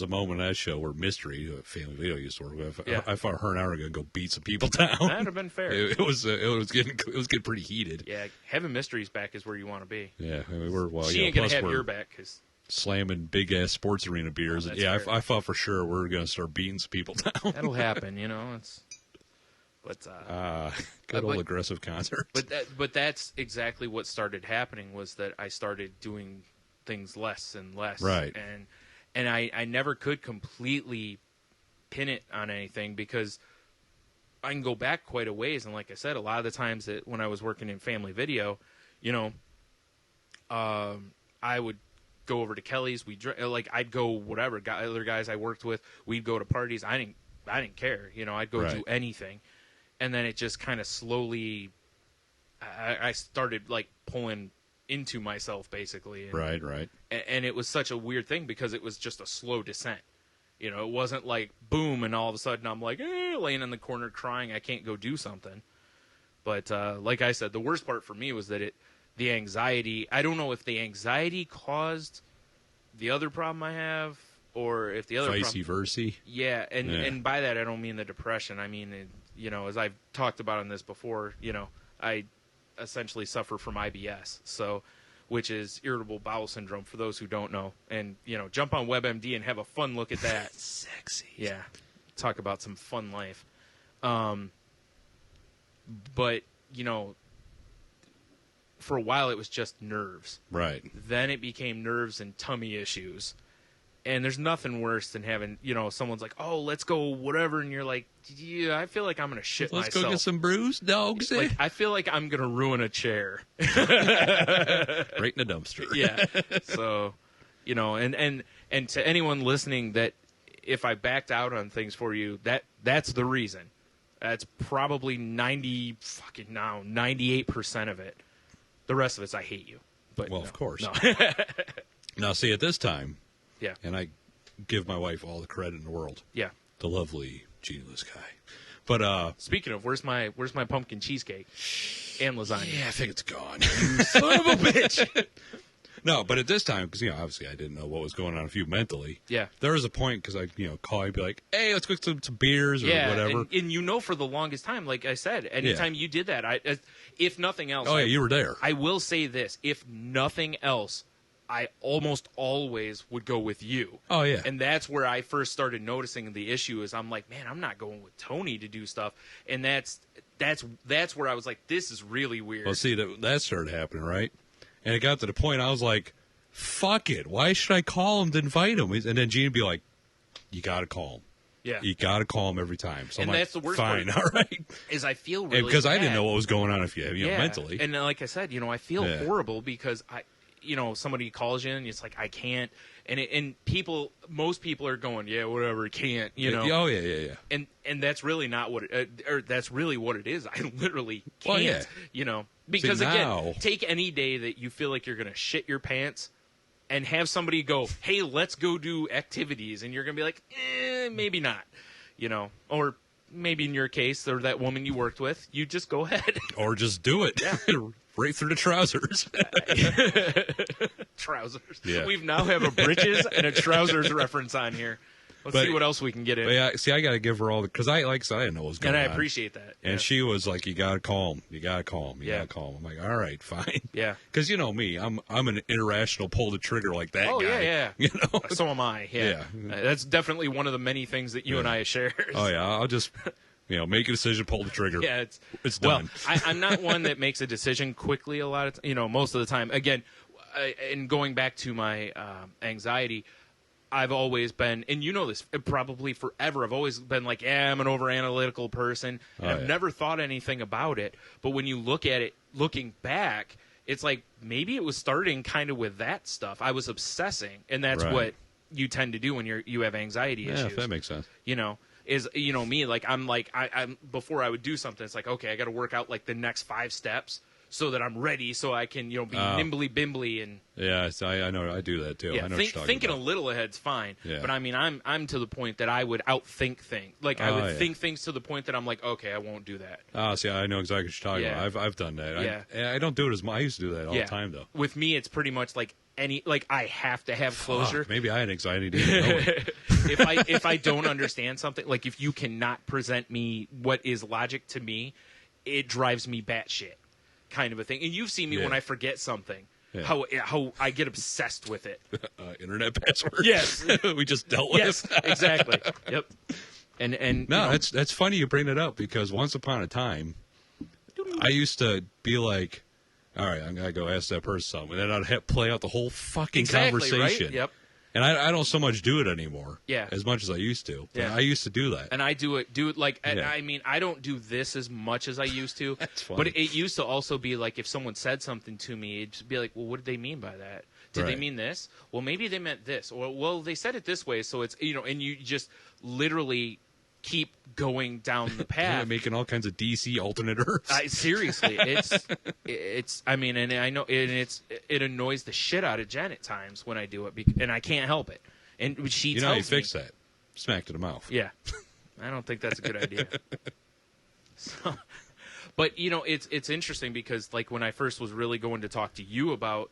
moment at that show where Mystery, who Family Video used to work with, Yeah. I thought her and I were going to go beat some people down. That'd have been fair. It was getting pretty heated. Yeah, having Mysteries back is where you want to be. Yeah, I mean, She ain't going plus to have we're your back because... slamming big ass sports arena beers. Oh, that's Yeah, fair. I thought for sure we were going to start beating some people down. That'll happen, you know. Good old aggressive concerts. But that's exactly what started happening was that I started doing things less and less. Right. And I never could completely pin it on anything because I can go back quite a ways. And like I said, a lot of the times that when I was working in Family Video, you know, I would go over to Kelly's. I'd go whatever. Other guys I worked with, we'd go to parties. I didn't care. You know, I'd go do anything. And then it just kind of slowly, I started like pulling into myself basically. And, Right. And it was such a weird thing because it was just a slow descent. You know, it wasn't like boom and all of a sudden I'm like laying in the corner crying I can't go do something. But like I said, the worst part for me was that the anxiety. I don't know if the anxiety caused the other problem I have or if the other Vice versa. Yeah, and by that I don't mean the depression. I mean, you know, as I've talked about on this before, you know, I essentially suffer from IBS, which is irritable bowel syndrome for those who don't know. And, you know, jump on WebMD and have a fun look at that. Sexy. Yeah. Talk about some fun life. But, you know, for a while it was just nerves. Right. Then it became nerves and tummy issues. And there's nothing worse than having, you know, someone's like, oh, let's go whatever. And you're like, yeah, I feel like I'm going to shit Let's myself. go get some bruised dogs. Like, I feel like I'm going to ruin a chair. Right in the dumpster. Yeah. So, you know, and to anyone listening that if I backed out on things for you, that's the reason. That's probably 98% of it. The rest of it's I hate you. But Well, no. of course. No. Now, see, at this time, Yeah. and I give my wife all the credit in the world, Yeah. the lovely Gina Sky. But Speaking of, where's my pumpkin cheesecake and lasagna? yeah, I think it's gone. Son of a bitch. No, but at this time, because obviously I didn't know what was going on with you mentally. Yeah. There was a point because I call you, be like, hey, let's go get some beers or Yeah, whatever. and for the longest time, like I said, anytime you did that, if nothing else, Oh yeah, you were there. I will say this: if nothing else, I almost always would go with you. Oh yeah. And that's where I first started noticing the issue. Is I'm like, man, I'm not going with Tony to do stuff, and that's where I was like, this is really weird. Well, see, that started happening, right? And it got to the point I was like, fuck it. Why should I call him to invite him? And then Gene would be like, you got to call him. Yeah. You got to call him every time. So And I'm that's like, the worst fine, part. all right. Is I feel really Because I didn't bad. know what was going on if you mentally. And like I said, I feel Yeah. horrible because somebody calls you and it's like I can't, and most people are going, yeah, whatever, can't, Oh yeah. and that's really not what or that's really what it is. I literally can't, Well, because See, again, now- take any day that you feel like you're gonna shit your pants. And have somebody go, hey, let's go do activities, and you're gonna be like, maybe not, or maybe in your case, or that woman you worked with, you just go ahead. Or just do it. Yeah. Right through the trousers. Trousers. Yeah. We now have a britches and a trousers reference on here. Let's But- see what else we can get in. But yeah, see, I got to give her all the, because I didn't know what was going And on. I appreciate that. And yeah. she was like, you got to call him. You got to call him. You Yeah. got to call him. I'm like, all right, fine. Yeah. Because you know me, I'm an irrational pull the trigger like that Oh, guy. yeah. You know? So am I. Yeah. That's definitely one of the many things that you and I share. Oh yeah, I'll just make a decision, pull the trigger. Yeah, it's done. Well, I'm not one that makes a decision quickly a lot of most of the time. Again, and going back to my anxiety, I've always been, and you know this probably forever, I've always been like, I'm an over-analytical person, and I've never thought anything about it. But when you look at it, looking back, it's like maybe it was starting kind of with that stuff. I was obsessing, and that's Right. what you tend to do when you have anxiety Yeah, issues. if that makes sense. Me, like I'm before I would do something, it's like, okay, I got to work out like the next 5 steps so that I'm ready, so I can be nimbly bimbly and Yeah, I know I do that too. I know what you're talking thinking about. a little ahead's fine. Yeah. But I mean, I'm to the point that I would outthink things. Like I Oh, would yeah. think things to the point that I'm like, okay, I won't do that. Oh, see, I know exactly what you're talking Yeah. about. I've done that. Yeah. I don't do it as much. I used to do that all the time though. With me, it's pretty much like I have to have closure. Fuck, maybe I had anxiety. Didn't even know it. if I don't understand something, like if you cannot present me what is logic to me, it drives me batshit, kind of a thing. And you've seen me Yeah. when I forget something, Yeah. how I get obsessed with it. Internet password. Yes. we just dealt with. Yes, exactly. Yep. And No, that's funny you bring it up because once upon a time, I used to be like, all right, I'm gonna go ask that person something, and then I'd play out the whole fucking exactly, conversation. right? Yep. And I don't so much do it anymore. Yeah. As much as I used to. But Yeah. I used to do that. And I do it like Yeah. I mean, I don't do this as much as I used to. That's funny. But it used to also be like if someone said something to me, it'd just be like, well, what did they mean by that? Did they Right. mean this? Well, maybe they meant this. Or well, they said it this way, so it's and you just literally keep going down the Yeah, path. making all kinds of DC alternate Earths. Seriously, it's. I mean, and I know, and it annoys the shit out of Jen at times when I do it, and I can't help it. And she you know tells how you me, fix that? Smack to the mouth. yeah, I don't think that's a good idea. So, but it's interesting because like when I first was really going to talk to you about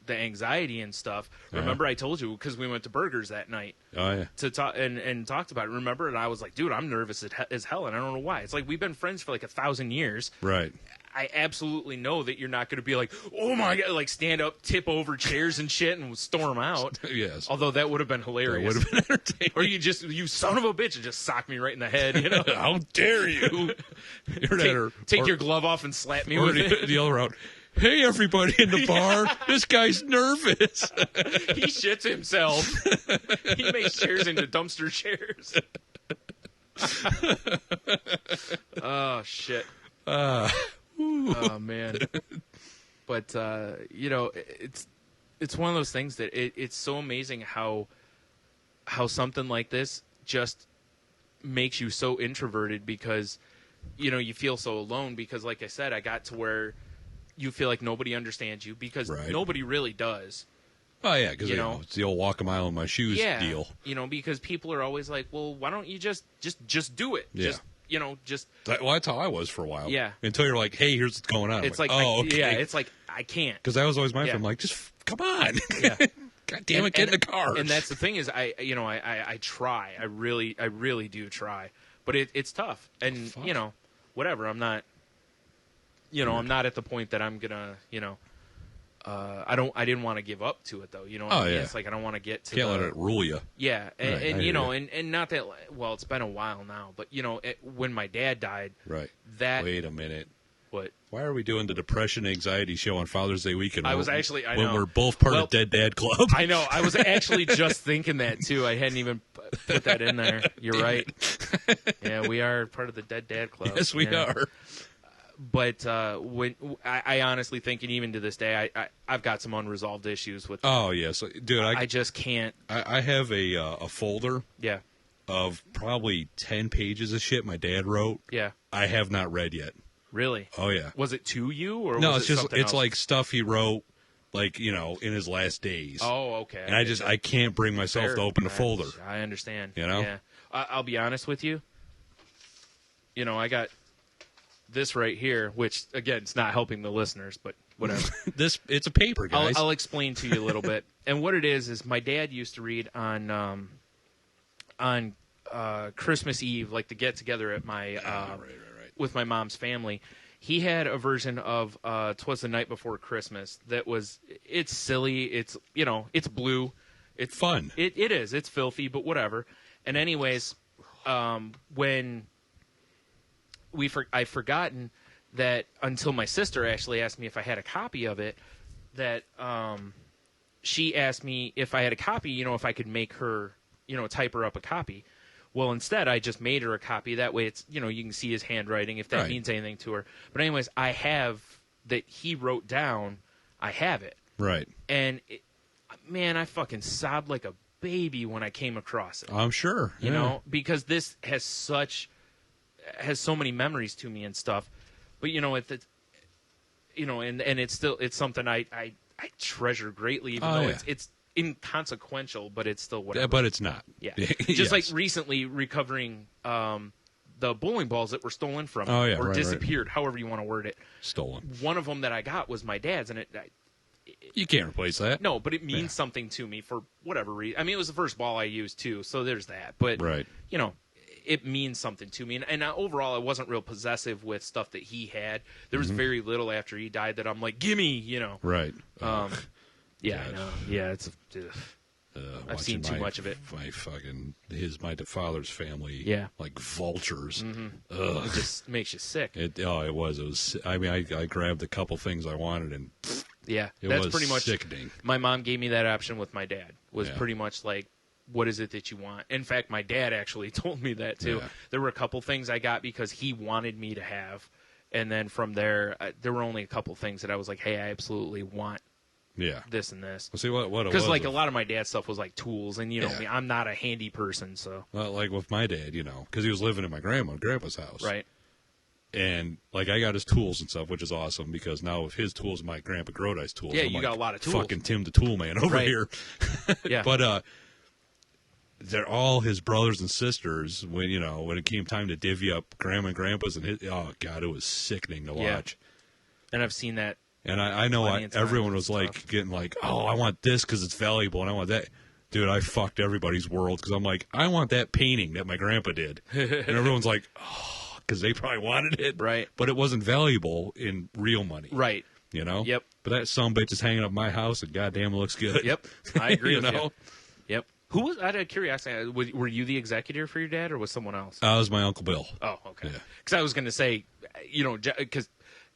the anxiety and stuff. Remember I told you because we went to Burgers that night. Oh yeah. To talk and talked about it. Remember, and I was like, dude, I'm nervous as hell, and I don't know why. It's like we've been friends for like 1,000 years. Right. I absolutely know that you're not going to be like, oh my god, like stand up, tip over chairs and shit, and storm out. Yes. Although that would have been That hilarious. would have been entertaining. Or you son of a bitch, and just sock me right in the head. You know, How dare you? You're that, take your glove off and slap me or with it. the other route. Hey, everybody in the bar. This guy's nervous. He shits himself. He makes chairs into dumpster chairs. Oh shit. Oh man. But it's one of those things that it's so amazing how something like this just makes you so introverted because you feel so alone because like I said, I got to where you feel like nobody understands you because Right. nobody really does. Oh yeah, because You know? it's the old walk a mile in my shoes Yeah, deal. because people are always like, well, why don't you just do it? Yeah. Just Well, that's how I was for a while. Yeah. Until you're like, hey, here's what's going on. I'm it's like, oh, okay. yeah, it's like I can't. Because that was always my Yeah. friend. I'm like, just come on. Yeah. God damn it, get in the car. And that's the thing is, I try. I really do try, but it's tough. And Fuck. whatever. I'm not. I'm not at the point that I'm gonna. I didn't want to give up to it though. You know what I mean? yeah. It's like I don't want to get to Can't the, let it rule you. Yeah, and, Right, I and hear ya. and not that. Well, it's been a while now, but when my dad died, Right. that Wait a minute. what. Why are we doing the depression anxiety show on Father's Day weekend? I was actually- I when know. we're both part Well, of Dead Dad Club. I know. I was actually just thinking that too. I hadn't even put that in there. You're right. Yeah, we are part of the Dead Dad Club. Yes, we Yeah. are. But when I honestly think, and even to this day, I've got some unresolved issues with. Oh yes, dude. I just can't. I have a folder Yeah, of probably 10 pages of shit my dad wrote. yeah. I have not read yet. Really? Oh yeah. Was it to you or No, was it's it just something it's else? like stuff he wrote, like in his last days. Oh, okay. And I can't bring myself Fair. to open the folder. I understand. You know? Yeah. I'll be honest with you. I got this right here, which again, it's not helping the listeners, but whatever. It's a paper, guys. I'll explain to you a little bit. And what it is my dad used to read on Christmas Eve, like the get together at my right. with my mom's family. He had a version of "'Twas the Night Before Christmas" that was it's silly. It's it's blue. It's Fun. It is. It's filthy, but whatever. And anyways, when I've forgotten that until my sister actually asked me if I had a copy of it. That she asked me if I had a copy. If I could make her, type her up a copy. Well, instead, I just made her a copy. That way, it's you can see his handwriting if that Right. means anything to her. But anyways, I have that he wrote down. I have it, Right. and man, I fucking sobbed like a baby when I came across it. I'm sure. You know, because this has so many memories to me and stuff. But and it's something I treasure greatly, even Oh, though yeah. it's inconsequential, but it's still whatever. Yeah, but it's not. Yeah. Yes. Just like recently recovering the bowling balls that were stolen from Oh, yeah, or right, disappeared, however you want to word it. Stolen. One of them that I got was my dad's, and You can't replace that. no, but it means Yeah. something to me for whatever reason. I mean, it was the first ball I used too, so there's that. But Right. it means something to me. And overall, I wasn't real possessive with stuff that he had. There Mm-hmm. was very little after he died that I'm like, gimme, Right. Yeah, I God. know. Yeah, it's. I've seen watching too much of it. My father's family. Yeah. Like vultures. It just makes you sick. It was. I mean, I grabbed a couple things I wanted, and Yeah, it that's was pretty much. sickening. My mom gave me that option with my dad. Was Yeah. pretty much like, what is it that you want? In fact, my dad actually told me that too. Yeah. There were a couple things I got because he wanted me to have, and then from there, there were only a couple things that I was like, hey, I absolutely want Yeah. this and this. Well, see what it was. Because like a lot of my dad's stuff was like tools, and Yeah. me, I'm not a handy person, so Well, like with my dad, because he was living in my grandma and grandpa's house. right. And like I got his tools and stuff, which is awesome because now with his tools, my grandpa Grodi's tools. Yeah, I'm you like, got a lot of tools. Fucking Tim the Tool Man over Right. here. Yeah, But they're all his brothers and sisters. When it came time to divvy up grandma and grandpa's, and oh god, it was sickening to Yeah. watch. and I've seen that. And I know Plenty of times everyone and was like stuff. getting like, oh, I want this because it's valuable, and I want that. Dude, I fucked everybody's world because I'm like, I want that painting that my grandpa did, and everyone's like, oh, because they probably wanted it, Right. But it wasn't valuable in real money, Right. Yep. Yep. But that sumbitch is hanging up my house, and goddamn, it looks good. Yep. I agree You with know? you. Yep. Who was? Out of curiosity, were you the executor for your dad, or was someone else? That was my Uncle Bill. Oh, okay. Yeah. Because I was going to say, because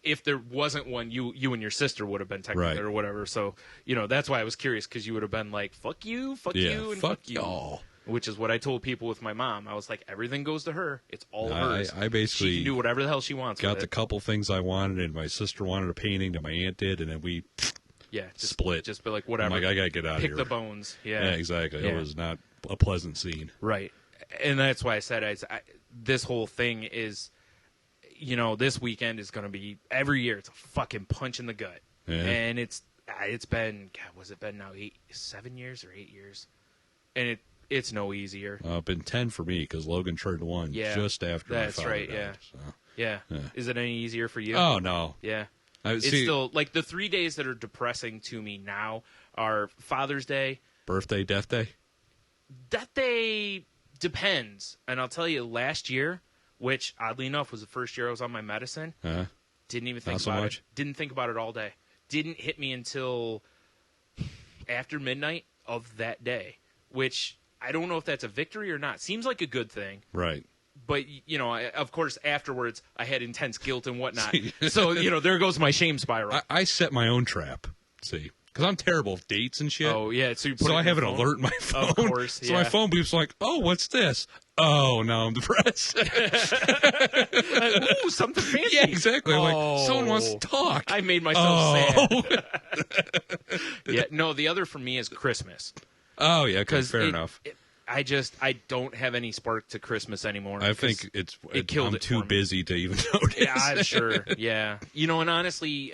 if there wasn't one, you and your sister would have been technically Right. or whatever. So that's why I was curious, because you would have been like, "Fuck you, fuck Yeah, you, and fuck fuck you," y'all. which is what I told people with my mom. I was like, everything goes to her. It's all hers. I basically she can do whatever the hell she wants. got with the it. couple things I wanted, and my sister wanted a painting that my aunt did, and then we Yeah, just split. Just be like, I'm whatever. like, I gotta get out of Pick here. the bones. Yeah. Yeah, exactly. Yeah. It was not a pleasant scene. Right. And that's why I said this whole thing is, this weekend is going to be, every year it's a fucking punch in the gut. Yeah. And it's been, God, was it been now 7 years or 8 years? And it's no easier. Been 10 for me because Logan turned 1 just after my that's father right, died, yeah. so. Yeah. Is it any easier for you? Oh, no. Yeah. It's Still, like, the 3 days that are depressing to me now are Father's Day. Birthday, death day? Death Day depends. And I'll tell you, last year, which, oddly enough, was the first year I was on my medicine, didn't even think Not so about much? it. Didn't think about it all day. Didn't hit me until after midnight of that day, which I don't know if that's a victory or not. Seems like a good thing. Right. But, of course, afterwards, I had intense guilt and whatnot. So, there goes my shame spiral. I set my own trap, see, because I'm terrible with dates and shit. Oh, yeah. So, you put it I in have an your phone? alert in my phone. Of course, So my yeah. phone beeps like, oh, what's this? Oh, now I'm depressed. Ooh, something fancy. Yeah, exactly. I'm like, someone wants to Oh. talk. I made myself sad. Oh. Yeah, no, the other for me is Christmas. Oh, yeah, okay, fair enough. I don't have any spark to Christmas anymore. I think it killed I'm it too for me. busy to even notice. Yeah, I'm sure. Yeah. And honestly,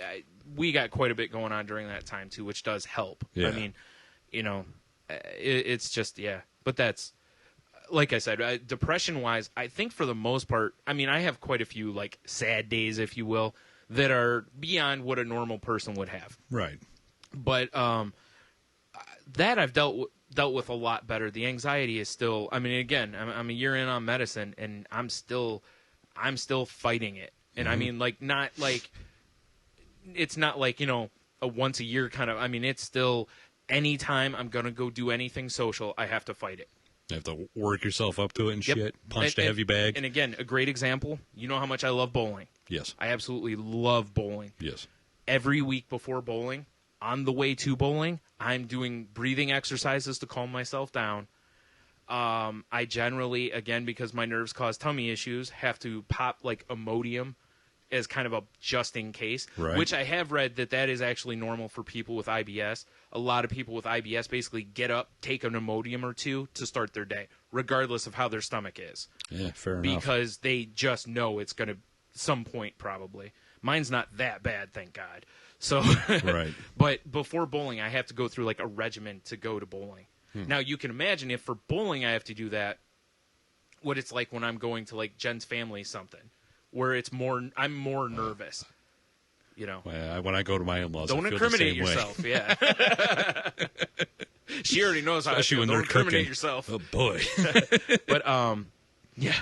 we got quite a bit going on during that time, too, which does help. Yeah. I mean, it's just, yeah. But that's, like I said, depression-wise, I think for the most part, I mean, I have quite a few, like, sad days, if you will, that are beyond what a normal person would have. Right. But that I've dealt with a lot better. The anxiety is still, I mean, again, I'm a year in on medicine, and I'm still fighting it. And I mean, like, not like, it's not like, a once a year kind of, I mean, it's still, anytime I'm going to go do anything social, I have to fight it. You have to work yourself up to it and Yep. shit. Punch the heavy bag. And again, a great example, you know how much I love bowling. Yes. I absolutely love bowling. Yes. Every week before bowling, on the way to bowling, I'm doing breathing exercises to calm myself down. I generally, again, because my nerves cause tummy issues, have to pop like Imodium as kind of a just in case, Right. which I have read that is actually normal for people with IBS. A lot of people with IBS basically get up, take an Imodium or two to start their day, regardless of how their stomach is, Yeah, fair enough. because they just know it's going to some point probably. Mine's not that bad, thank God. So, Right. But before bowling, I have to go through like a regimen to go to bowling. Now, you can imagine if for bowling I have to do that, what it's like when I'm going to like Jen's family something, where I'm more nervous. Well, when I go to my in-laws, Don't I feel incriminate the same yourself. Way. Yeah. She already knows how I Especially feel. when Don't they're incriminate cooking. yourself. Oh boy. But yeah.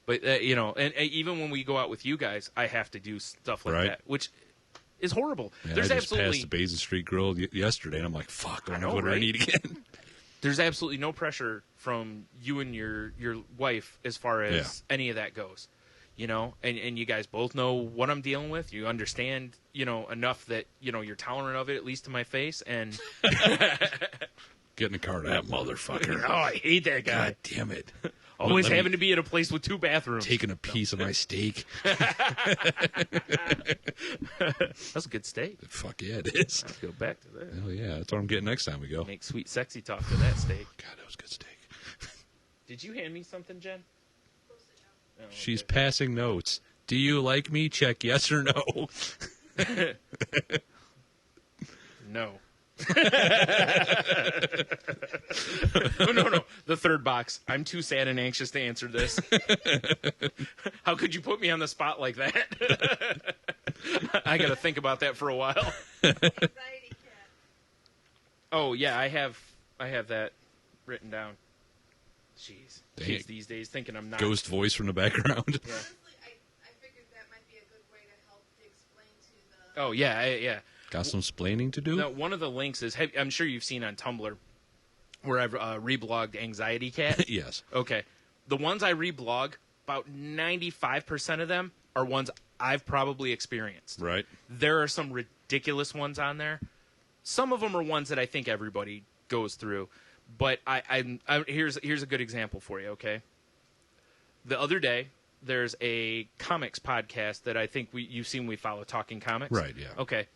But and even when we go out with you guys, I have to do stuff like Right. that, which is horrible. Yeah, There's I just absolutely passed the Basin Street Grill yesterday, and I'm like, "Fuck, I I don't know, know what I right? need again." there's absolutely no pressure from you and your wife as far as any of that goes. And you guys both know what I'm dealing with. You understand, enough that, you're tolerant of it, at least to my face. And Get in the car to that motherfucker. oh, I hate that guy. God damn it. Always Let me- having to be at a place with 2 bathrooms. Taking a piece of my steak. That's a good steak. Fuck yeah, it is. Let's go back to that. Hell yeah, that's what I'm getting next time we go. Make sweet, sexy talk to that steak. God, that was good steak. Did you hand me something, Jen? Oh, She's okay. passing notes. Do you like me? Check yes or no. No. No. The third box. I'm too sad and anxious to answer this. How could you put me on the spot like that? I got to think about that for a while. Oh yeah, I have that written down. Jeez, Dang kids it. these days thinking I'm not. Ghost voice from the background. Yeah. I figured that might be a good way to help to explain to the. Oh yeah. Got some splaining to do? Now, one of the links is I'm sure you've seen on Tumblr where I've reblogged Anxiety Cat. Yes. Okay. The ones I reblog, about 95% of them are ones I've probably experienced. Right. There are some ridiculous ones on there. Some of them are ones that I think everybody goes through. But here's a good example for you, okay? The other day, there's a comics podcast that I think you've seen we follow, Talking Comics. Right, yeah. Okay.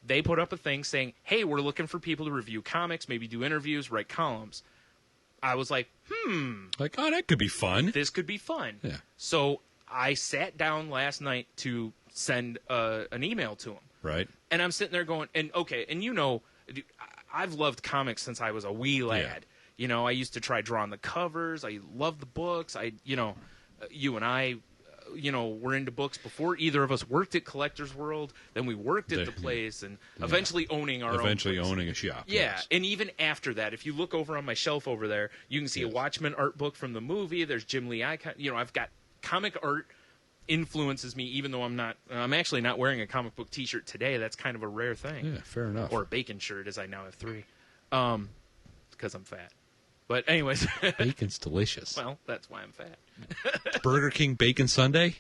They put up a thing saying, hey, we're looking for people to review comics, maybe do interviews, write columns. I was like, Like, oh, that could be fun. this could be fun. Yeah. So I sat down last night to send an email to him. Right. And I'm sitting there going, and okay, and dude, I've loved comics since I was a wee lad. I used to try drawing the covers. I love the books. You and I, were into books before either of us worked at Collector's World. Then we worked at the place and eventually owning our own place. Owning a shop. Yeah, yes. and even after that, if you look over on my shelf over there, you can see a Watchmen art book from the movie. There's Jim Lee icon. I've got comic art influences me, even though I'm actually not wearing a comic book T-shirt today. That's kind of a rare thing. Yeah, fair enough. Or a bacon shirt, as I now have 3, because I'm fat. But anyways, Bacon's delicious. well, that's why I'm fat. Burger King Bacon Sundae?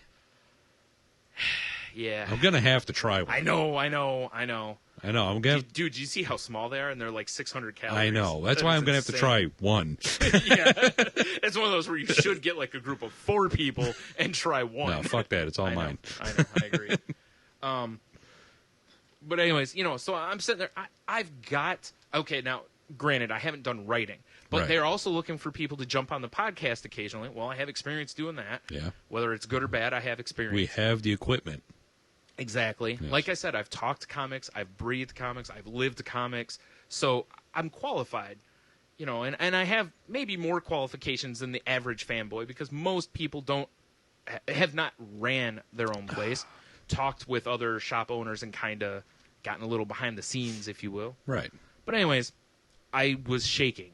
Yeah, I'm going to have to try one. I know. I'm going to have Dude, do you see how small they are? And they're like 600 calories. I know. That's why I'm going to have to try one. Yeah, it's one of those where you should get like a group of 4 people and try one. No, fuck that. It's all mine. I know. I agree. But anyways, so I'm sitting there. I've got now. Granted, I haven't done writing, but Right. they're also looking for people to jump on the podcast occasionally. Well, I have experience doing that. Yeah. Whether it's good or bad, I have experience. We have the equipment. Exactly. Yes. Like I said, I've talked comics, I've breathed comics, I've lived comics, so I'm qualified. And I have maybe more qualifications than the average fanboy because most people have not ran their own place, talked with other shop owners and kind of gotten a little behind the scenes, if you will. Right. But anyways, I was shaking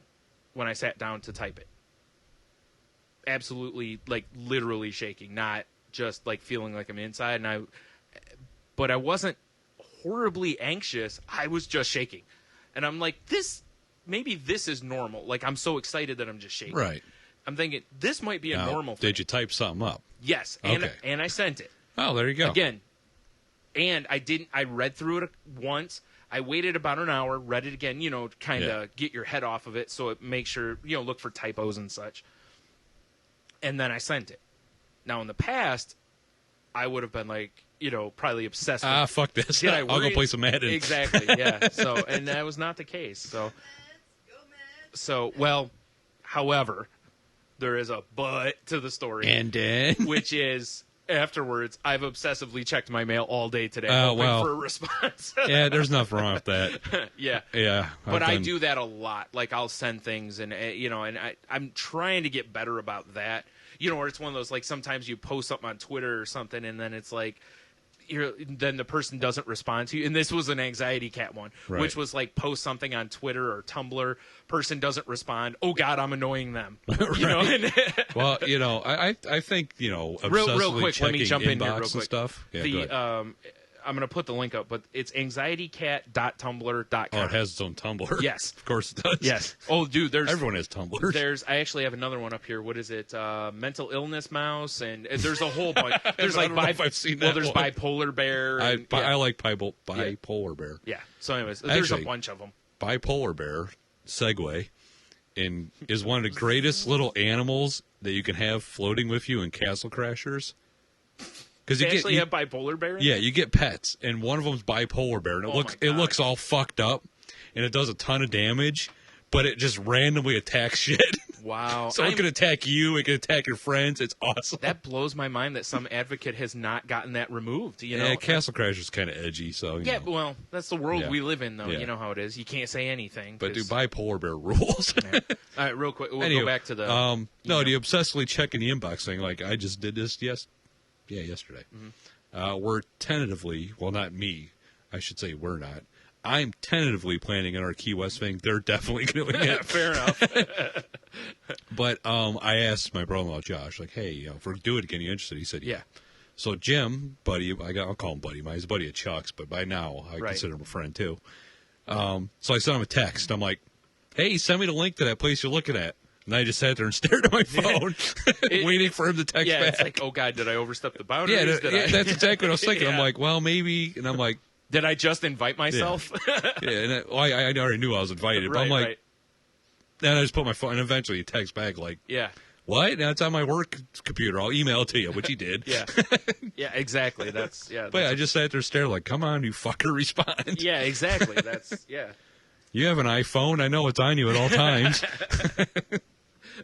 when I sat down to type it. Absolutely, like literally shaking, not just like feeling like I'm inside. But I wasn't horribly anxious. I was just shaking. And I'm like, maybe this is normal. Like, I'm so excited that I'm just shaking. Right. I'm thinking, this might be a Now, normal thing. did you type something up? Yes. Okay. And I sent it. Oh, there you go. Again. And I read through it once. I waited about an hour, read it again, kind of get your head off of it so it makes sure, look for typos and such. And then I sent it. Now, in the past, I would have been like, probably obsessed with Fuck this. Did I I'll go worry? play some Madden. Exactly, yeah. And that was not the case. However, there is a but to the story. And then? Which is, afterwards, I've obsessively checked my mail all day today Oh, hoping for a response. Yeah, there's nothing wrong with that. Yeah. Yeah. But I do that a lot. Like, I'll send things, and, I'm trying to get better about that. Where it's one of those, like, sometimes you post something on Twitter or something, and then it's like, then the person doesn't respond to you. And this was an Anxiety Cat one, Right. which was like, post something on Twitter or Tumblr, person doesn't respond. Oh, God, I'm annoying them. Well, I think, obsessively real quick, let me checking jump in here inbox real and quick. stuff. Yeah, go ahead. I'm going to put the link up, but it's anxietycat.tumblr.com. Oh, it has its own Tumblr. Yes. Of course it does. Yes. Oh, dude, Everyone has Tumblrs. I actually have another one up here. What is it? Mental Illness Mouse, and there's a whole bunch. There's I like don't know if I've seen that there's one. Bipolar Bear. And, I like Bipolar Bear. Yeah. So, anyways, there's Actually, a bunch of them. Bipolar Bear, segue, is one of the greatest little animals that you can have floating with you in Castle Crashers. Because They actually have Bipolar Bear in yeah, there? you get pets, and one of them's Bipolar Bear, and Oh my God. looks all fucked up, and it does a ton of damage, but it just randomly attacks shit. Wow. So it can attack you, it can attack your friends. It's awesome. That blows my mind that some advocate has not gotten that removed. You know, Yeah, Castle Crasher's kind of edgy, so yeah. know. Well, that's the world Yeah. we live in, though. Yeah. You know how it is. You can't say anything. But dude, 'cause- Bipolar Bear rules. Yeah. All right, real quick, we'll Anyway, go back to the. no, the obsessively checking the inbox thing. Like I just did this yesterday. Mm-hmm. We're tentatively, well, not me. I should say we're not. I'm tentatively planning on our Key West thing. They're definitely doing it. Fair enough. But I asked my brother-in-law Josh, like, hey, if we're doing it again, you interested? He said, yeah. So Jim, buddy, I'll call him buddy. He's a buddy of Chuck's, but by now I consider him a friend too. So I sent him a text. I'm like, hey, send me the link to that place you're looking at. And I just sat there and stared at my phone, waiting for him to text back. It's like, oh God, did I overstep the boundaries? Yeah, that's exactly what I was thinking. Yeah. I'm like, well, maybe. And I'm like, did I just invite myself? yeah. And I already knew I was invited. But I'm like, then I just put my phone, and eventually he texts back like, yeah. What? Now it's on my work computer. I'll email it to you, which he did. Yeah. Yeah, exactly. That's, yeah. But I just sat there staring like, come on, you fucker, respond. Yeah, exactly. That's, yeah. You have an iPhone. I know it's on you at all times.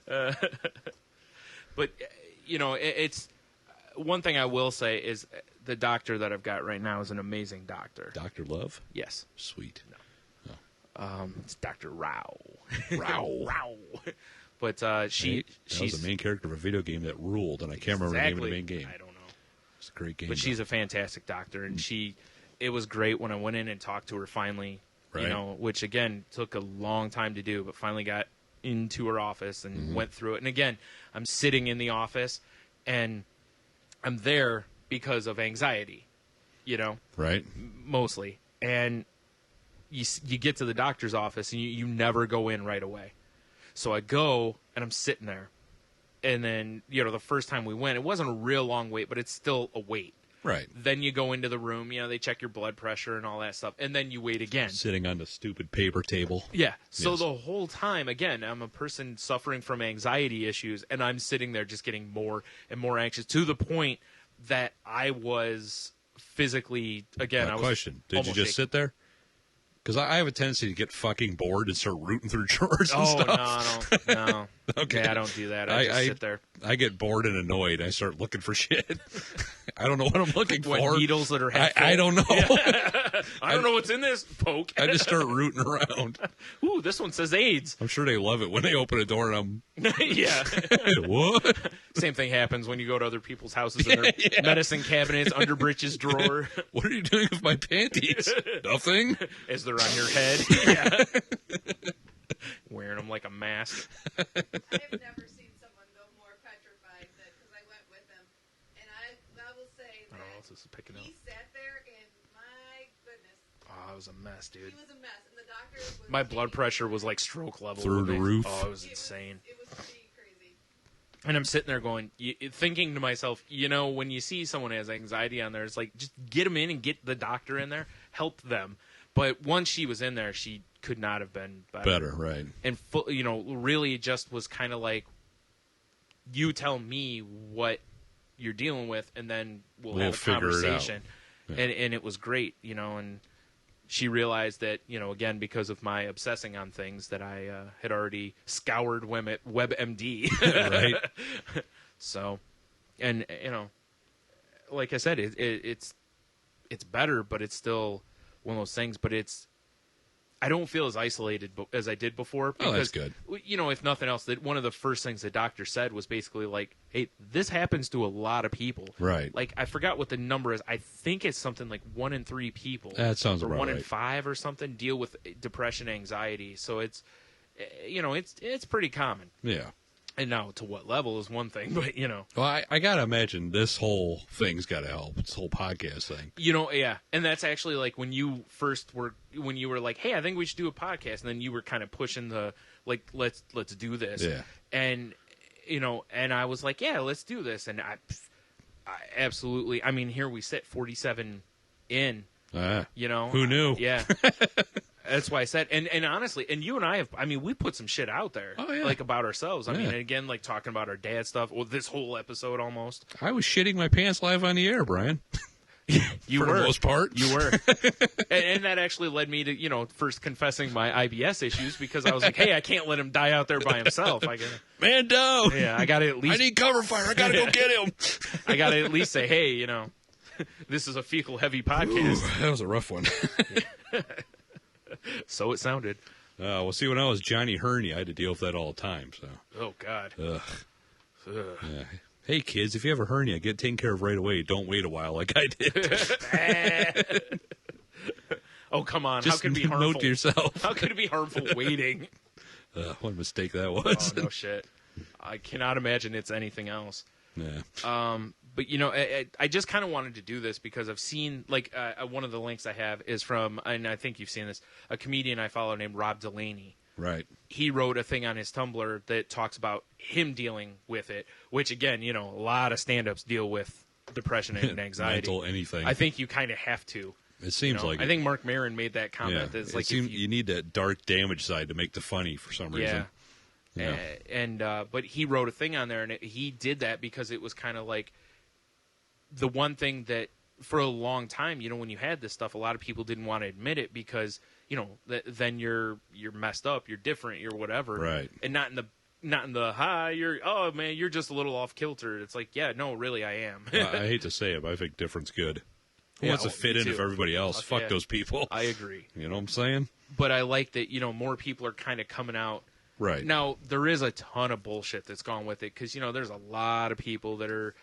But you know, it's one thing I will say is the doctor that I've got right now is an amazing doctor. Dr. Love? Yes, Sweet. it's Dr. Rao. Rao. Rao. But That she's was the main character of a video game that ruled, and I can't remember the name of the main game. I don't know. It's a great game. But though. she's a fantastic doctor, and it was great when I went in and talked to her finally, Right. you know, which again took a long time to do, but finally got into her office and went through it. And again, I'm sitting in the office and I'm there because of anxiety, you know, right. mostly. And you get to the doctor's office and you never go in right away. So I go and I'm sitting there. And then, you know, the first time we went, it wasn't a real long wait, but it's still a wait. Right. Then you go into the room, you know, they check your blood pressure and all that stuff, and then you wait again. Sitting on the stupid paper table. Yeah. So Yes. the whole time, again, I'm a person suffering from anxiety issues, and I'm sitting there just getting more and more anxious to the point that I was physically, again, I was Question: did you almost just shaking. sit there? Because I have a tendency to get fucking bored and start rooting through drawers and Oh, stuff. no. Okay. Yeah, I don't do that. I just sit there. I get bored and annoyed. I start looking for shit. I don't know what I'm looking What, for. needles that are half I full? don't know. I don't know what's in this. Poke. I just start rooting around. Ooh, this one says AIDS. I'm sure they love it when they open a door and Yeah. I'm, what? Same thing happens when you go to other people's houses in their medicine cabinets, under britches drawer, What are you doing with my panties? Nothing. as they're on your head. Yeah. Wearing them like a mask. I've never seen someone go more petrified because I went with him, and I will say I don't know that what else is picking up. he sat there and my goodness, Oh, it was a mess, dude. he was a mess, and the doctor was My blood taking- pressure was like stroke level. Through with the it. roof. Oh, it was It insane. It was pretty crazy. And I'm sitting there going, thinking to myself, you know, when you see someone has anxiety on there, it's like, just get them in and get the doctor in there, help them. But once she was in there, she could not have been Better, right. And, you know, really it just was kind of like, you tell me what you're dealing with, and then we'll have a figure it out. conversation. Yeah. And it was great, you know, and she realized that, you know, again, because of my obsessing on things, that I had already scoured WebMD. Right. So, and, you know, like I said, it's better, but it's still one of those things. But I don't feel as isolated as I did before. Because, Oh, that's good. You know, if nothing else, that one of the first things the doctor said was basically like, hey, this happens to a lot of people. Right. Like, I forgot what the number is. I think it's something like 1 in 3 people. That sounds or about 1 in right. 5 or something deal with depression, anxiety. So it's, you know, it's pretty common. Yeah. And now to what level is one thing, but, you know. Well, I got to imagine this whole thing's got to help. This whole podcast thing. You know, yeah. And that's actually like when you were like, hey, I think we should do a podcast. And then you were kind of pushing the, like, let's do this. Yeah. And, you know, and I was like, yeah, let's do this. And I absolutely, I mean, here we sit 47 in, you know. Who knew? Yeah. That's why I said, and honestly, and you and I have, I mean, we put some shit out there, Oh, yeah. like about ourselves. I mean, Yeah. and again, like talking about our dad stuff. Well, this whole episode almost. I was shitting my pants live on the air, Brian. You For were the most part. You were, and that actually led me to, you know, first confessing my IBS issues, because I was like, hey, I can't let him die out there by himself. I gotta, Man down. yeah, I gotta at I least, need cover fire. I got to go get him. I gotta at least say, hey, you know, this is a fecal heavy podcast. Ooh, that was a rough one. So it sounded. Well, see, when I was Johnny Herney, I had to deal with that all the time. So, Oh God. ugh. Ugh. Yeah. Hey, kids, if you have a hernia, get taken care of right away. Don't wait a while like I did. Oh, come on. Just How could it be harmful? note to yourself. How could it be harmful waiting? What a mistake that was. Oh, no shit. I cannot imagine it's anything else. Yeah. But, you know, I just kind of wanted to do this because I've seen, like, one of the links I have is from, and I think you've seen this, a comedian I follow named Rob Delaney. Right. He wrote a thing on his Tumblr that talks about him dealing with it, which, again, you know, a lot of stand-ups deal with depression and anxiety. Mental anything. I think you kind of have to. It seems You know? like I think Mark Maron made that yeah. comment. That it's It like seems if you need that dark damage side to make the funny for some reason. yeah. Yeah. But he wrote a thing on there, and he did that because it was kind of like the one thing that for a long time, you know, when you had this stuff, a lot of people didn't want to admit it because, you know, then you're messed up, you're different, you're whatever, Right. and not in the not in the hi, you're just a little off kilter. It's like, yeah, no, really, I am. I hate to say it, but I think different's good. Who wants to fit me in too. if everybody else? Fuck yeah. those people. I agree. You know what I'm saying? But I like that, more people are kind of coming out. Right. Now, there is a ton of bullshit that's gone with it because, there's a lot of people that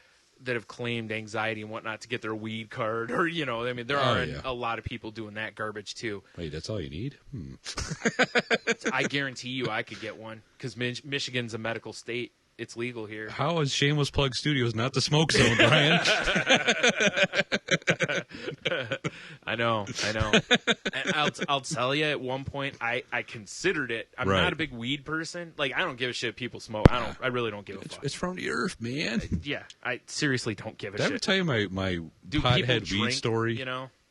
have claimed anxiety and whatnot to get their weed card or, there are yeah. a lot of people doing that garbage too. Wait, that's all you need? I guarantee you I could get one because Michigan's a medical state. It's legal here. How is Shameless Plug Studios not the smoke zone, Brian? I know. And I'll tell you, at one point, I considered it. I'm Right. not a big weed person. Like, I don't give a shit if people smoke. I really don't give a fuck. It's from the earth, man. Yeah, I seriously don't give a Did I ever shit. tell you my Do people pothead drink, weed story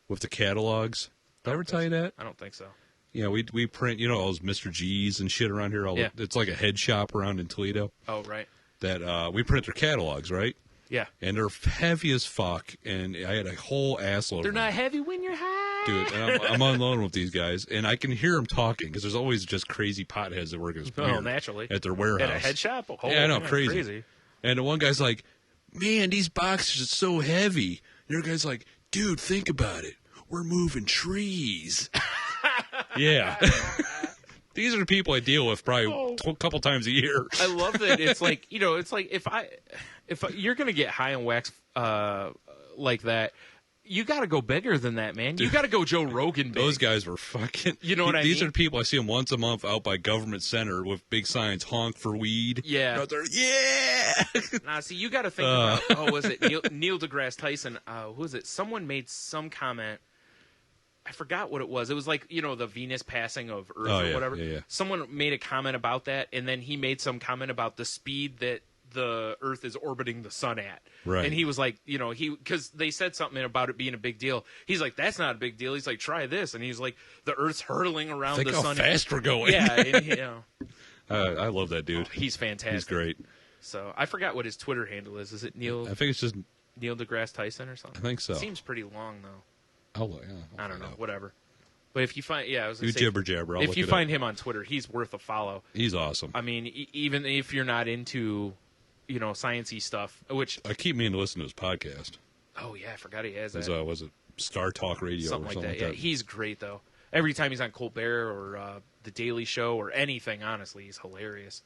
with the catalogs? Did I ever tell you that? I don't think so. Yeah, we print, all those Mr. G's and shit around here. Yeah. It's like a head shop around in Toledo Oh, right. that we print their catalogs, right? Yeah. And they're heavy as fuck, and I had a whole assload They're of them. not heavy when you're high. Dude, and I'm on loan with these guys, and I can hear them talking because there's always just crazy potheads that work naturally. at their warehouse. At a head shop? Oh, Yeah, I know, man, crazy. And the one guy's like, man, these boxes are so heavy. The other guy's like, dude, think about it. We're moving trees. Yeah. These are the people I deal with probably a couple times a year. I love that. It's like, it's like if you're going to get high on wax like that, you got to go bigger than that, man. You got to go Joe Rogan big. Those guys were fucking... You know what I These mean? are the people, I see them once a month out by Government Center with big signs, honk for weed. Yeah. Out there, yeah! Nah, see, you got to think about, was it Neil deGrasse Tyson? Who was it? Someone made some comment. I forgot what it was. It was like, the Venus passing of Earth Oh, or yeah, whatever. yeah. Someone made a comment about that, and then he made some comment about the speed that the Earth is orbiting the sun at. Right. And he was like, because they said something about it being a big deal. He's like, that's not a big deal. He's like, try this. And he's like, the Earth's hurtling around Think the how sun. fast we're going. Yeah. And, I love that dude. he's fantastic. He's great. So I forgot what his Twitter handle is. Is it Neil I think it's just... deGrasse Tyson or something? I think so. Seems pretty long, though. I'll I don't find know. out. Whatever. But if you find, I was You gonna say, jibber jabber. I'll if look you it find up. him on Twitter, he's worth a follow. He's awesome. I mean, even if you're not into, sciencey stuff, which I keep meaning to listen to his podcast. oh yeah, I forgot he has Was that. it Star Talk Radio Something or like something that. Yeah, he's great though. Every time he's on Colbert or The Daily Show or anything, honestly, he's hilarious.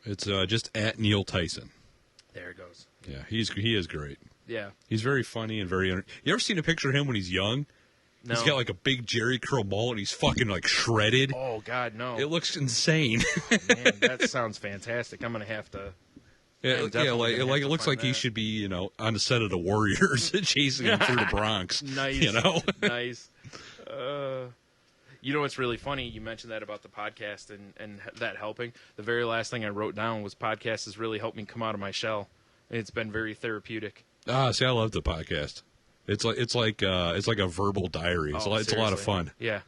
It's just at Neil Tyson. There it goes. Yeah, he is great. Yeah. He's very funny and very... You ever seen a picture of him when he's young? No. He's got like a big Jerry curl mullet and he's fucking like shredded. Oh God, no. It looks insane. Man, that sounds fantastic. I'm gonna have to. Yeah, definitely gonna have it to looks find like he that. should be, on the set of The Warriors chasing him through the Bronx. Nice. Nice. What's really funny? You mentioned that about the podcast and that helping. The very last thing I wrote down was podcast has really helped me come out of my shell. It's been very therapeutic. See, I love the podcast. It's like a verbal diary. It's a lot of Seriously. fun. Yeah.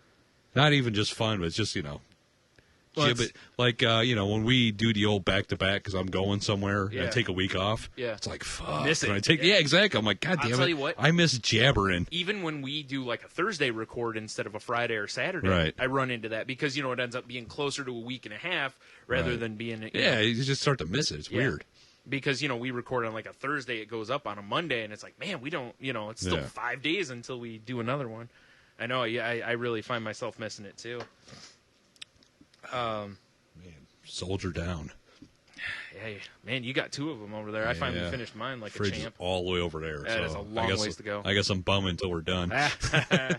Not even just fun, but it's just Well, but like when we do the old back to back because I'm going somewhere and I Yeah. take a week off. Yeah. It's like fuck. Miss it. And I take exactly. I'm like, God I'll damn tell it! you what. I miss jabbering. Even when we do like a Thursday record instead of a Friday or Saturday, Right. I run into that because it ends up being closer to a week and a half rather Right. than being Yeah, you just start to miss it. It's Yeah. weird. Because we record on like a Thursday, it goes up on a Monday, and it's like, man, we don't, it's still Yeah. 5 days until we do another one. I know, yeah, I really find myself missing it too. Man, soldier down. Hey, man, you got 2 of them over there. I finally Yeah. finished mine like Fridge a is champ. all the way over there. That so is a long I guess, ways to go. I guess I'm bumming until we're done. Yeah,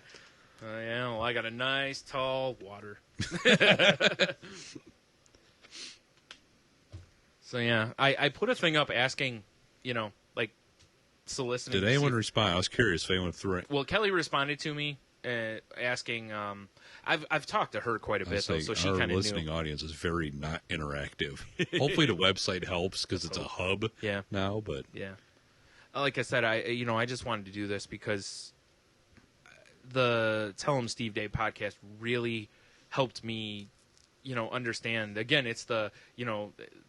well, I got a nice tall water. So yeah, I put a thing up asking, like soliciting. Did to anyone see- respond? I was curious if anyone threw it. Well, Kelly responded to me asking. I've talked to her quite a I bit though, say so she our kind of listening knew. audience is very not interactive. Hopefully the website helps because it's a hub Yeah. now. But Yeah, like I said, I just wanted to do this because the Tell 'em Steve Day podcast really helped me, understand. Again, it's the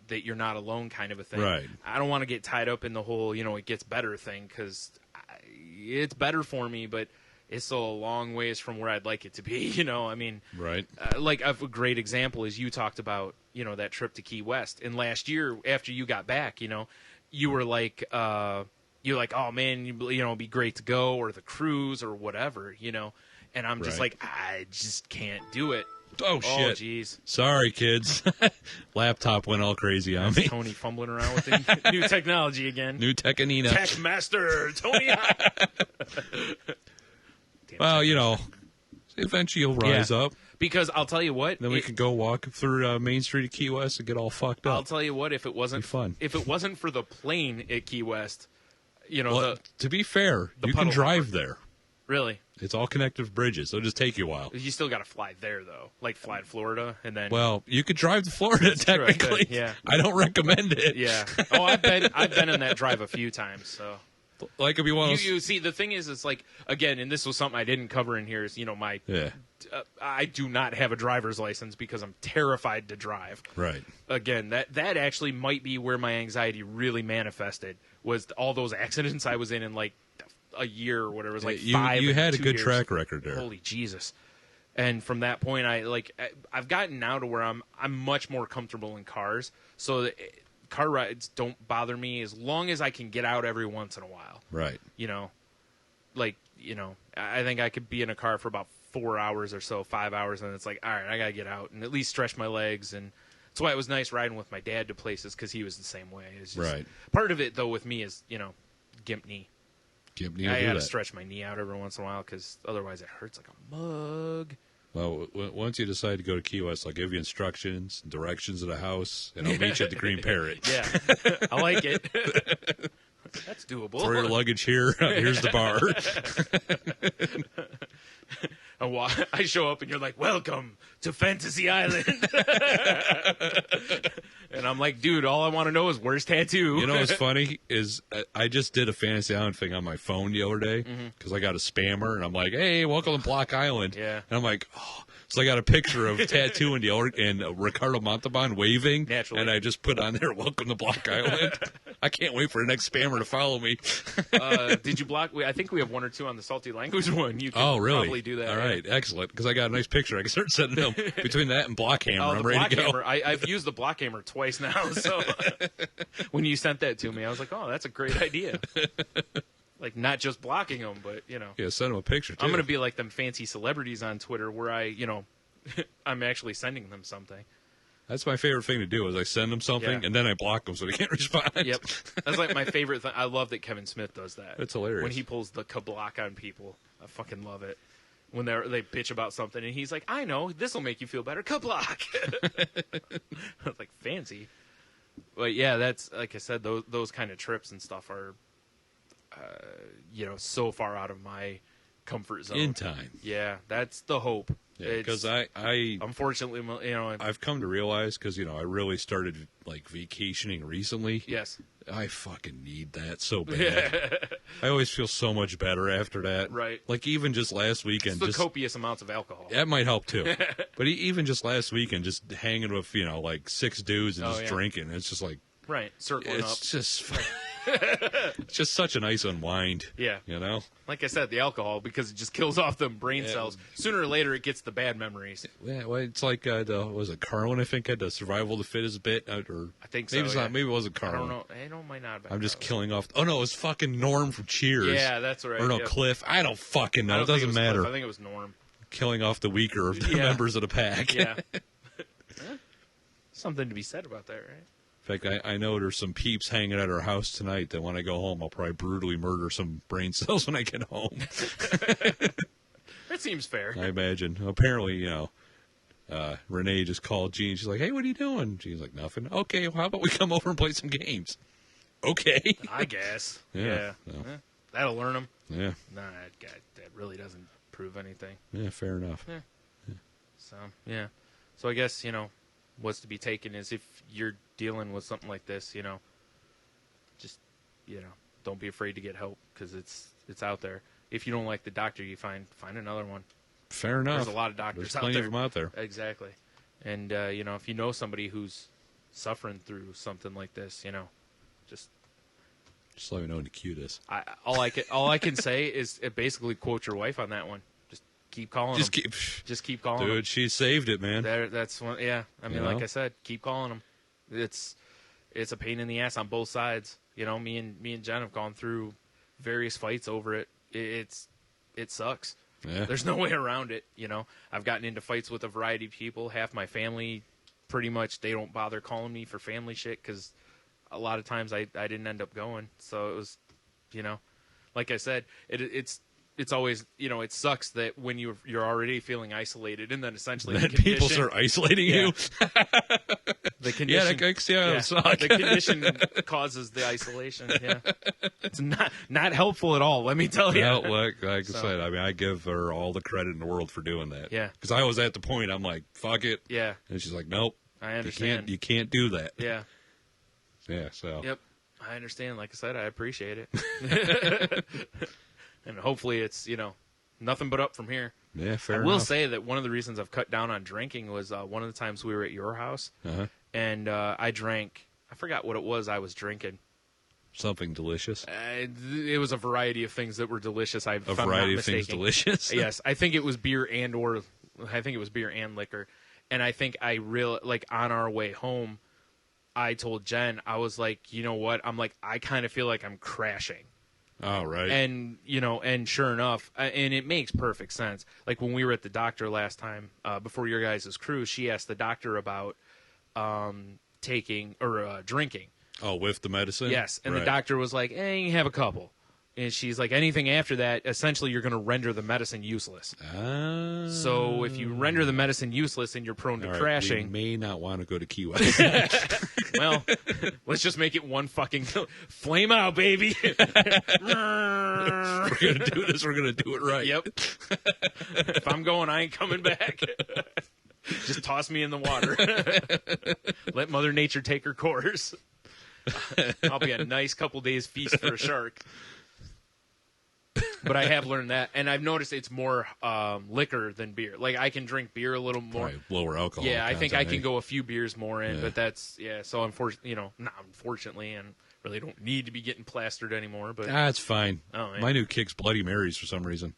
that you're not alone kind of a thing. Right. I don't want to get tied up in the whole it gets better thing because it's better for me, but it's still a long ways from where I'd like it to be. I mean, Right. like a great example is you talked about, that trip to Key West. And last year, after you got back, you were like, you're like, oh man, it'd be great to go, or the cruise or whatever, And I'm just Right. like, I just can't do it. Oh, shit. Jeez. Sorry, kids. Laptop went all crazy on me. Tony fumbling around with the new technology again. New Tekanina. Tech Master Tony. Well, eventually you'll rise up. Because I'll tell you what, Then we could go walk through Main Street of Key West and get all fucked up. I'll tell you what, if it wasn't Be fun. if it wasn't for the plane at Key West, Well, to be fair, the you can puddle drive there. really, It's all connected bridges. It'll just take you a while. you still got to fly there though, like fly to Florida and then. Well, you could drive to Florida That's true, I could, technically. yeah. I don't recommend it. yeah. Oh, I've been in that drive a few times. So Like if you want to. you see, the thing is, it's like again, and this was something I didn't cover in here. Is my Yeah. I do not have a driver's license because I'm terrified to drive. Right. Again, that actually might be where my anxiety really manifested, was all those accidents I was in like a year or whatever. It was like you 5 you and had a 2 good years. track record there. Holy Jesus. And from that point, I've gotten now to where I'm much more comfortable in cars. So car rides don't bother me as long as I can get out every once in a while. Right. I think I could be in a car for about 4 hours or so, 5 hours, and it's like, all right, I got to get out and at least stretch my legs. And that's why it was nice riding with my dad to places, because he was the same way. It's just, Right. Part of it, though, with me is, gimp knee. Give I do got to that. stretch my knee out every once in a while, because otherwise it hurts like a mug. Well, once you decide to go to Key West, I'll give you instructions, directions of the house, and I'll meet you at the Green Parrot. Yeah, I like it. That's doable. Throw your luggage here. Here's the bar. I show up and you're like, welcome to Fantasy Island. And I'm like, dude, all I want to know is where's Tattoo? You know what's funny is I just did a Fantasy Island thing on my phone the other day because I got a spammer, and I'm like, hey, welcome to Block Island. Yeah. And I'm like, oh. So I got a picture of Tattoo and Ricardo Montalban waving. Naturally. And I just put on there, welcome to Block Island. I can't wait for the next spammer to follow me. Did you block? I think we have 1 or 2 on the Salty Language one. You can Oh, really? probably do that. All right, excellent. Because I got a nice picture. I can start sending them between that and Blockhammer. Oh, I'm the ready to go. Blockhammer. I've used the Blockhammer twice now. So when you sent that to me, I was like, oh, that's a great idea. Like, not just blocking them, but, Yeah, send them a picture, too. I'm going to be like them fancy celebrities on Twitter where I'm actually sending them something. That's my favorite thing to do is I send them something, Yeah. and then I block them so they can't respond. Yep. That's like my favorite thing. I love that Kevin Smith does that. That's hilarious. When he pulls the kablock on people. I fucking love it. When they bitch about something, and he's like, I know, this will make you feel better. Kablock! I was like, fancy. But yeah, that's, like I said, those kind of trips and stuff are, so far out of my comfort zone. In time. Yeah, that's the hope. Yeah, because It's- I unfortunately, I've come to realize, because, I really started, like, vacationing recently. yes. I fucking need that so bad. I always feel so much better after that. Right. Like, even just last It's weekend. the just, copious amounts of alcohol. that might help, too. But even just last weekend, just hanging with, like, 6 dudes and Oh, just yeah. drinking. It's just like, Right. Circling up. it's just... it's just such a nice unwind. Yeah. Like I said, the alcohol, because it just kills off them brain Yeah. cells. Sooner or later, it gets the bad memories. Yeah, well, it's like was it Carlin? I think had the survival of the fittest bit, or I think maybe so, it's yeah. not. Maybe it wasn't I Carlin. don't know. Might not have been. I'm just Carlin. killing off. Oh no, it was fucking Norm from Cheers. Yeah, that's right. Or no, yep. Cliff. I don't fucking I know. don't It think doesn't was matter. Cliff. I think it was Norm. Killing off the weaker of the Yeah. members of the pack. Yeah. Something to be said about that, right? In fact, I know there's some peeps hanging at our house tonight that when I go home, I'll probably brutally murder some brain cells when I get home. That seems fair. I imagine. Apparently, Renee just called Gene. She's like, "Hey, what are you doing?" Gene's like, "Nothing." Okay, well, how about we come over and play some games? Okay. I guess. Yeah. Yeah. No. Eh, that'll learn them. Yeah. Nah, that really doesn't prove anything. Yeah. Fair enough. So, yeah. So I guess, what's to be taken is if you're dealing with something like this, just, don't be afraid to get help, because it's out there. If you don't like the doctor you find another one. Fair enough. There's a lot of doctors There's out plenty there. of them out there. Exactly. And, if you know somebody who's suffering through something like this, just Just let me know when to cue this. All I can say is basically quote your wife on that one. Just keep calling Just them. Just keep calling them. Dude, she saved it, man. That's one. Yeah, I mean, You like know? I said, keep calling them. It's a pain in the ass on both sides. You know, me and Jen have gone through various fights over it. It sucks. Yeah. There's no way around it. You know, I've gotten into fights with a variety of people. Half my family, pretty much, they don't bother calling me for family shit because a lot of times I didn't end up going. So it was, you know, like I said, it's always, you know, it sucks that when you're already feeling isolated and then essentially That people start isolating you. The condition, Yeah, that guy, yeah, suck. the condition causes the isolation. Yeah, it's not helpful at all. Let me tell you. Yeah, like I So- said, I mean, I give her all the credit in the world for doing that. Yeah. Because I was at the point, I'm like, fuck it. Yeah, And she's like, nope. I understand. You can't do that. Yeah. Yeah, so. Yep. I understand. Like I said, I appreciate it. And hopefully it's, you know, nothing but up from here. Yeah, fair I will enough. say that one of the reasons I've cut down on drinking was one of the times we were at your house, Uh-huh. and I drank. I forgot what it was I was drinking. Something delicious. It was a variety of things that were delicious. A variety of things delicious. Yes, I think it was beer and liquor. And I think on our way home, I told Jen, I was like, you know what? I'm like, I kind of feel like I'm crashing. Oh, right. And, you know, and sure enough, and it makes perfect sense. Like when we were at the doctor last time, before your guys' cruise, she asked the doctor about taking or drinking. Oh, with the medicine? Yes. And Right. the doctor was like, you have a couple. And she's like, anything after that, essentially you're going to render the medicine useless. Ah. So if you render the medicine useless and you're prone to All right, crashing, we may not want to go to Key West. well, let's just make it one fucking flame out, baby. We're going to do this. We're going to do it right. Yep. If I'm going, I ain't coming back. Just toss me in the water. Let Mother Nature take her course. I'll be a nice couple days feast for a shark. But I have learned that, and I've noticed it's more liquor than beer. Like I can drink beer a little more. Probably lower alcohol. Yeah, I think I content, can eh? go a few beers more in, Yeah. but that's So unfortunately, not unfortunately, and really don't need to be getting plastered anymore. But It's fine. Oh, yeah. My new kick's Bloody Marys for some reason.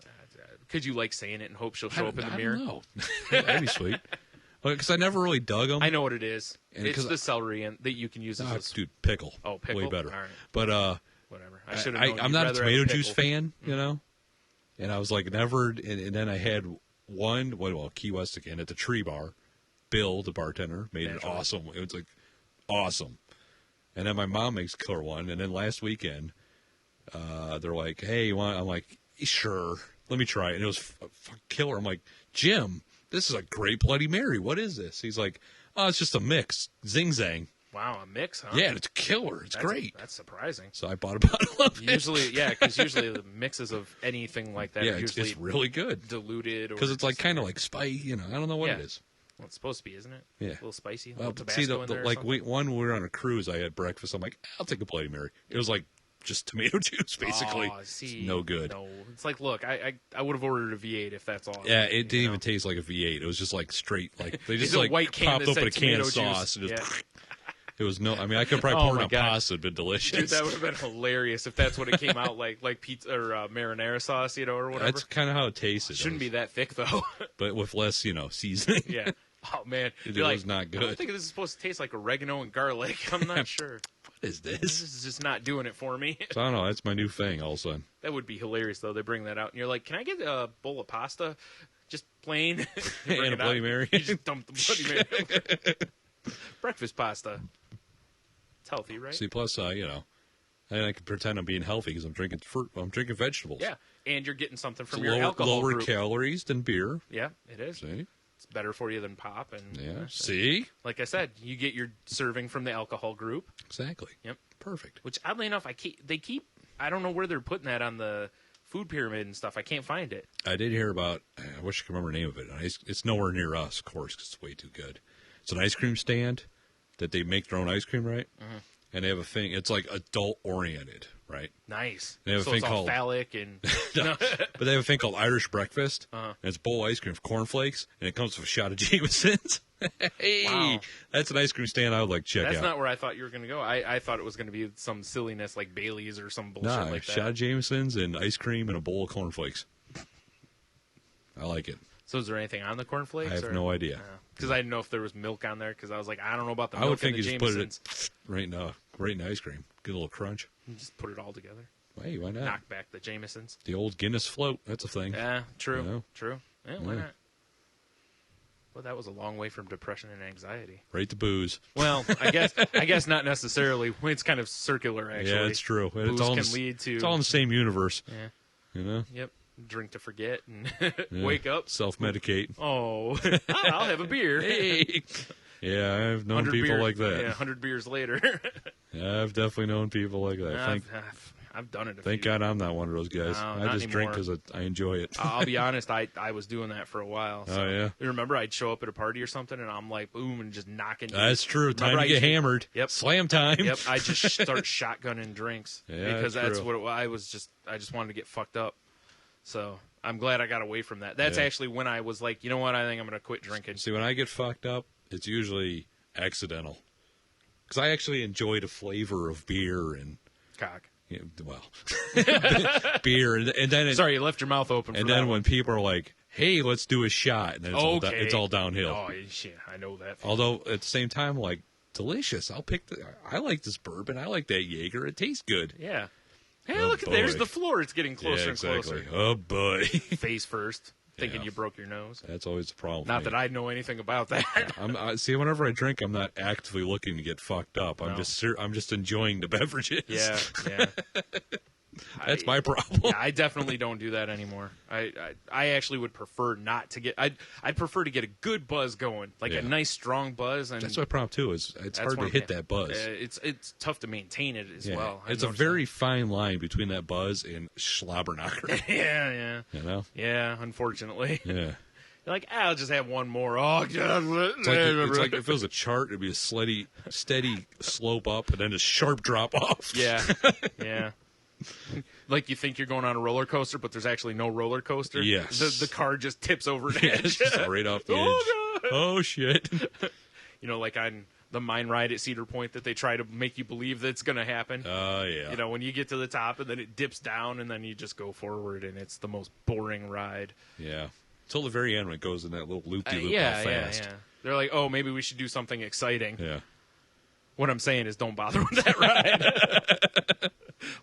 could you like saying it and hope she'll show up in the I mirror? don't know. That'd be sweet. Because I never really dug them. I know what it is. And It's 'cause the celery and that you can use as a Dude, pickle. Oh, pickle? Way better. All right. But whatever. I should have known. I'm you'd not a rather tomato have juice pickle. fan, you know? And I was like, never. And then I had Key West again at the Tree Bar. Bill, the bartender, made Naturally. it awesome. It was like awesome. And then my mom makes killer one. And then last weekend, they're like, hey, you want? I'm like, sure. Let me try it. And it was killer. I'm like, Jim, this is a great Bloody Mary. What is this? He's like, oh, it's just a mix. Zing Zang. Wow, a mix, huh? Yeah, and it's killer. It's That's- great. That's surprising. So I bought a bottle of it. Usually, because usually the mixes of anything like that Yeah, are it's usually really good. diluted. Because it's like kind of like spice, you know. I don't know what Yeah. it is. Well, it's supposed to be, isn't it? Yeah. A little spicy. A Well, little but see, Tabasco in there or like something? we were on a cruise. I had breakfast. I'm like, I'll take a Bloody Mary. It was like just tomato juice, basically. Aw, see, it's no good. No, it's like, look, I would have ordered a V8 if that's all. Yeah, it didn't even taste like a V8. It was just like straight, like they It's just a like white can popped that open said a can of tomato sauce. juice. And just, Yeah. It was no. I mean, I could probably Oh pour it my on God. pasta. It'd been delicious. Dude, that would have been hilarious if that's what it came out like pizza or marinara sauce, or whatever. That's kind of how it tasted. Shouldn't be that thick though. but with less, seasoning. Yeah. Oh man, It You're was not I don't good. think this is supposed to taste like oregano and garlic. I'm not sure. What is This this? is just not doing it for me. So I don't know. That's my new thing. All of a sudden, That would be hilarious though. They bring that out, and you're like, "Can I get a bowl of pasta, just plain?" You bring And a it out, Bloody Mary. You just dump the Bloody Mary. Breakfast pasta. It's healthy, right? see, plus, and I can pretend I'm being healthy because I'm drinking fruit. I'm drinking vegetables. Yeah, and you're getting something from It's your alcohol lower group. calories than beer. Yeah, it is. See? It's better for you than pop, and Yeah. See? like I said, you get your serving from the alcohol group. Exactly. Yep. Perfect. Which oddly enough, they keep. I don't know where they're putting that on the food pyramid and stuff. I can't find it. I did hear about. I wish I could remember the name of it. It's nowhere near us, of course, because it's way too good. It's an ice cream stand that they make their own ice cream, right? Mm-hmm. And they have a thing. It's like adult oriented, Right. Nice. They have a So thing it's all called- phallic and But they have a thing called Irish breakfast. Uh-huh. And it's a bowl of ice cream with cornflakes, and it comes with a shot of Jameson's. Hey, Wow. that's an ice cream stand I would like to check that's out. not where I thought you were going to go. I thought it was going to be some silliness like Bailey's or some bullshit Nah, like that. shot of Jameson's and ice cream and a bowl of cornflakes. I like it. So is there anything on the cornflakes? I have no idea. Because I didn't know if there was milk on there. Because I was like, I don't know about the I milk would think and you the just put Jameson's. it right in ice cream. Get a little crunch. Just put it all together. Hey, why not? Knock back the Jameson's. The old Guinness float. That's a thing. Yeah, true. Yeah. True. Yeah, why Yeah. not? Well, that was a long way from depression and anxiety. Right to booze. Well, I guess not necessarily. It's kind of circular, actually. Yeah, it's true. Booze It's all can in, lead to. It's all in the same universe. Yeah. You know? Yep. Drink to forget and Yeah. wake up. Self-medicate. Oh, I'll have a beer. Hey. Yeah, I've known 100 people beers- like that. Yeah, 100 beers later. Yeah, I've definitely known people like that. I've done it. Thank God I'm not one of those guys. No, I not just drink anymore. because I enjoy it. I'll be honest. I was doing that for a while. So. Oh, yeah? You remember I'd show up at a party or something, and I'm like, boom, and just knocking. That's true. Time Remember to I get used to- hammered. Yep. Slam time. Yep. I just start shotgunning drinks Yeah, because that's that's true. what I was just. I just wanted to get fucked up. So I'm glad I got away from that. That's Yeah. actually when I was like, you know what? I think I'm gonna quit drinking. See, when I get fucked up, it's usually accidental. Because I actually enjoy the flavor of beer and, Cock. you know, well, beer. And then, Sorry, you left your mouth open. and for then that when one. people are like, hey, let's do a shot, and then it's, Okay. it's all downhill. Oh shit, I know that. Although, at the same time, like, delicious. I like this bourbon. I like that Jaeger. It tastes good. Yeah. Hey, Oh, look, there's boy. the floor. It's getting closer Yeah, and exactly. closer. Oh, boy. Face first, thinking Yeah. you broke your nose. That's always the problem. Not that I know anything about that. See, whenever I drink, I'm not actively looking to get fucked up. I'm No. I'm just enjoying the beverages. Yeah, yeah. That's my problem. Yeah, I definitely don't do that anymore. I actually would prefer not to get. I'd prefer to get a good buzz going, like Yeah. a nice strong buzz. And That's my problem too. Is it's that's hard to when- hit that buzz. It's tough to maintain it as Yeah. well. I've It's a noticed very fine line between that buzz and schlabberknocker. that. yeah. You know? Yeah, unfortunately. Yeah. You're like, I'll just have one more. Oh, God. It's like if it was a chart, it'd be a steady slope up and then a sharp drop off. Yeah, yeah. Like you think you're going on a roller coaster, but there's actually no roller coaster. Yes. The car just tips over the Yeah, edge. it's just right off the edge. Oh, God. Oh, shit. You know, like on the mine ride at Cedar Point that they try to make you believe that's going to happen. Oh, yeah. You know, when you get to the top and then it dips down and then you just go forward and it's the most boring ride. Yeah. Until the very end when it goes in that little loop-de-loop Yeah. fast. They're like, oh, maybe we should do something exciting. Yeah. What I'm saying is don't bother with that ride.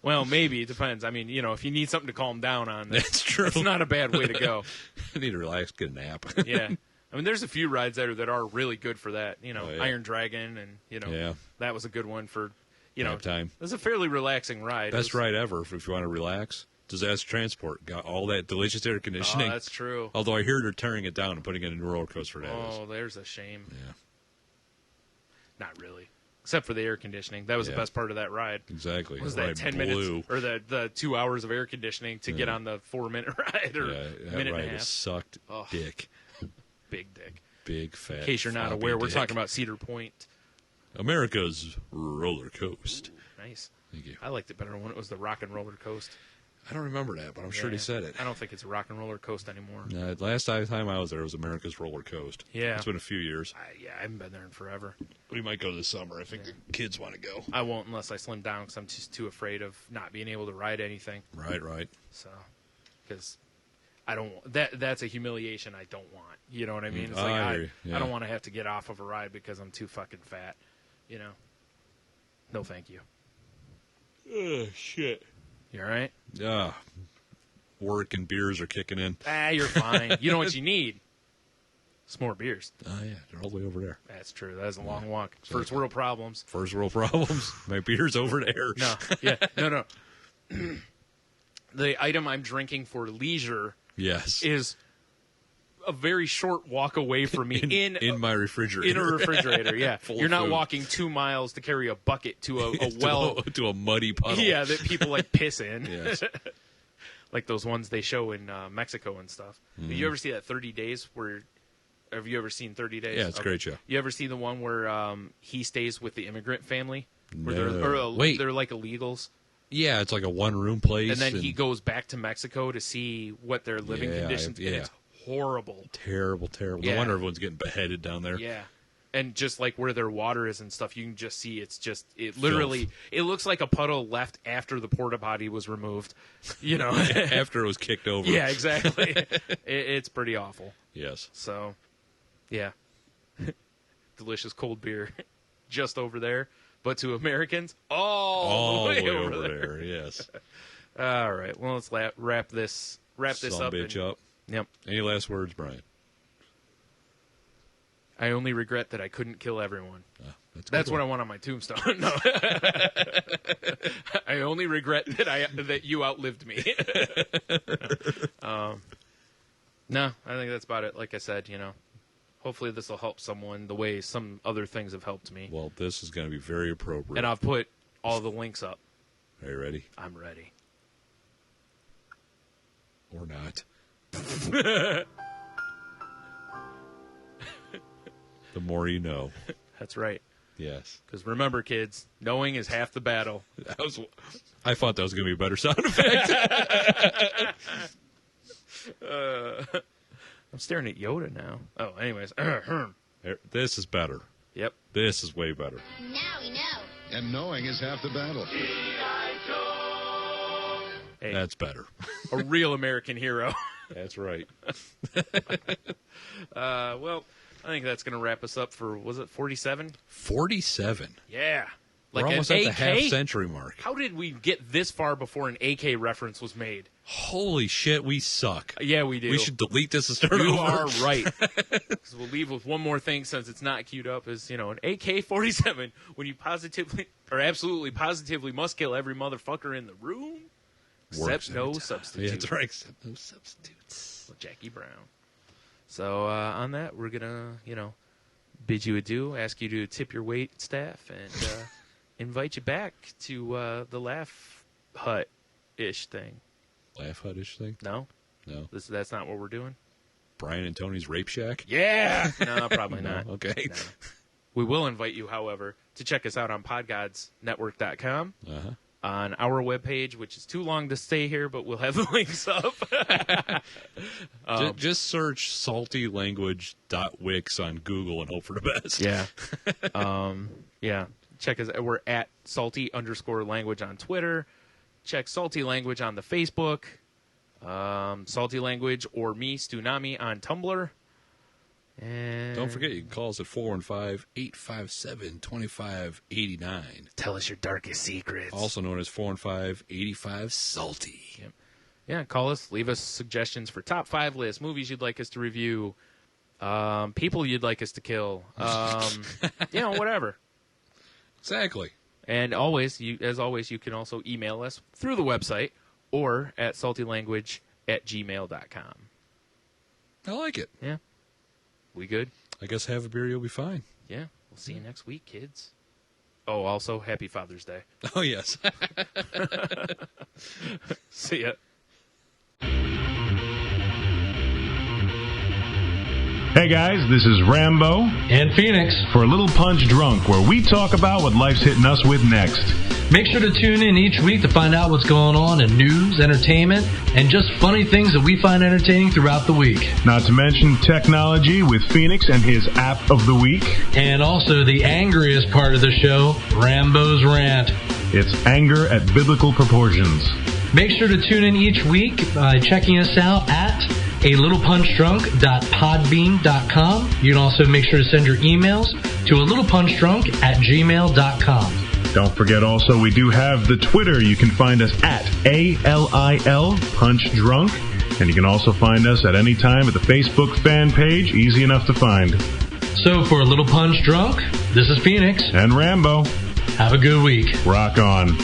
Well, maybe. It depends. I mean, you know, if you need something to calm down on, That's true. it's not a bad way to go. I need to relax, get a nap. Yeah. I mean, there's a few rides that are really good for that. You know, Oh, yeah. Iron Dragon, and, you know, Yeah. that was a good one for, you know, Nap time. it was a fairly relaxing ride. It Best was- ride ever if you want to relax. Disaster Transport got all that delicious air Oh, conditioning. that's true. Although I hear they're tearing it down and putting it in a roller coaster. That is. Oh, there's a shame. Yeah, Not really. Except for the air conditioning. That was Yeah. the best part of that ride. exactly. Was That that ride 10 blew. minutes or the 2 hours of air conditioning to get Yeah. on the 4-minute ride or Yeah, that minute ride and a half? has sucked Ugh. dick. Big dick. Big fat. In case you're not floppy aware, we're dick. talking about Cedar Point. America's roller coast. Nice. Thank you. I liked it better when it was the Rock and Roller Coast. I don't remember that, but I'm sure Yeah. they said it. I don't think it's a Rock and Roller Coast anymore. Last time I was there was America's roller coast. Yeah. It's been a few years. I haven't been there in forever. We might go this summer. I think the kids want to go. I won't unless I slim down because I'm just too afraid of not being able to ride anything. Right. So, because I don't that's a humiliation I don't want. You know what I mean? It's I like hear you. Yeah. I don't want to have to get off of a ride because I'm too fucking fat. You know? No, thank you. Oh, shit. You all right? Work and beers are kicking in. You're fine. You know what you need? Some more beers. Oh, yeah. They're all the way over there. That's true. That is a long walk. First world problems. First world problems. My beer's over there. No. Yeah. No. The item I'm drinking for leisure Yes. is a very short walk away from me in my refrigerator. in a refrigerator. Yeah, Full you're of not food. walking 2 miles to carry a bucket to a well. to a muddy puddle. Yeah, that people like piss in. Yes. Like those ones they show in Mexico and stuff. Have you ever see that 30 Days? Have you ever seen 30 Days? Yeah, it's a great show. You ever see the one where he stays with the immigrant family? Where No. they're Wait. they're like illegals. Yeah, it's like a one-room place. And then he goes back to Mexico to see what their living Yeah, conditions. yeah. And it's horrible. Terrible. No Yeah. wonder everyone's getting beheaded down there. Yeah. And just like where their water is and stuff, you can just see it literally, it looks like a puddle left after the porta potty was removed, you know. After it was kicked over. Yeah, exactly. It's pretty awful. Yes. So, yeah. Delicious cold beer just over there. But to Americans, all the way over there. Yes. All right. Well, let's wrap this up. Bitch up. Yep. Any last words, Brian? I only regret that I couldn't kill everyone. That's what I want on my tombstone. No. I only regret that you outlived me. No, I think that's about it. Like I said, hopefully this will help someone the way some other things have helped me. Well, this is going to be very appropriate. And I've put all the links up. Are you ready? I'm ready. Or not. The more you know. That's right. Yes. Because remember, kids, knowing is half the battle. I thought that was going to be a better sound effect. I'm staring at Yoda now. Oh, anyways. This is better. Yep. This is way better. Now we know. And knowing is half the battle. Hey, that's better. A real American hero. That's right. Well, I think that's going to wrap us up for, was it 47? 47. Yeah. We're almost at the half-century mark. How did we get this far before an AK reference was made? Holy shit, we suck. Yeah, we do. We should delete this and start You over. are right. So we'll leave with one more thing since it's not queued up is, an AK-47 when you absolutely positively must kill every motherfucker in the room. Works Except no every time. substitutes. Yeah, that's right. Except no substitutes. With Jackie Brown. So on that, we're going to, bid you adieu, ask you to tip your wait staff, and invite you back to the Laugh Hut-ish thing. Laugh Hut-ish thing? No? No. That's not what we're doing? Brian and Tony's Rape Shack? Yeah! No, probably not. Okay. No. We will invite you, however, to check us out on podgodsnetwork.com. Uh-huh. On our webpage, which is too long to stay here, but we'll have the links up. Just search saltylanguage.wix on Google and hope for the best. Yeah. Yeah. Check us. We're at salty_language on Twitter. Check Salty Language on the Facebook. Salty Language or me, Stunami, on Tumblr. And Don't forget, you can call us at 415-857-2589. Tell us your darkest secrets. Also known as 415-85-SALTY. Yep. Yeah, call us. Leave us suggestions for top 5 lists, movies you'd like us to review, people you'd like us to kill, whatever. Exactly. And as always, you can also email us through the website or at saltylanguage@gmail.com. I like it. Yeah. We good? I guess have a beer, you'll be fine. Yeah. We'll see you next week, kids. Oh, also, happy Father's Day. Oh, yes. See ya. Hey guys, this is Rambo and Phoenix for a Little Punch Drunk, where we talk about what life's hitting us with next. Make sure to tune in each week to find out what's going on in news, entertainment, and just funny things that we find entertaining throughout the week. Not to mention technology with Phoenix and his app of the week. And also the angriest part of the show, Rambo's Rant. It's anger at biblical proportions. Make sure to tune in each week by checking us out at alittlepunchdrunk.podbean.com. You can also make sure to send your emails to alittlepunchdrunk@gmail.com. Don't forget also, we do have the Twitter. You can find us at ALIL Punch Drunk. And you can also find us at any time at the Facebook fan page. Easy enough to find. So for A Little Punch Drunk, this is Phoenix. And Rambo. Have a good week. Rock on.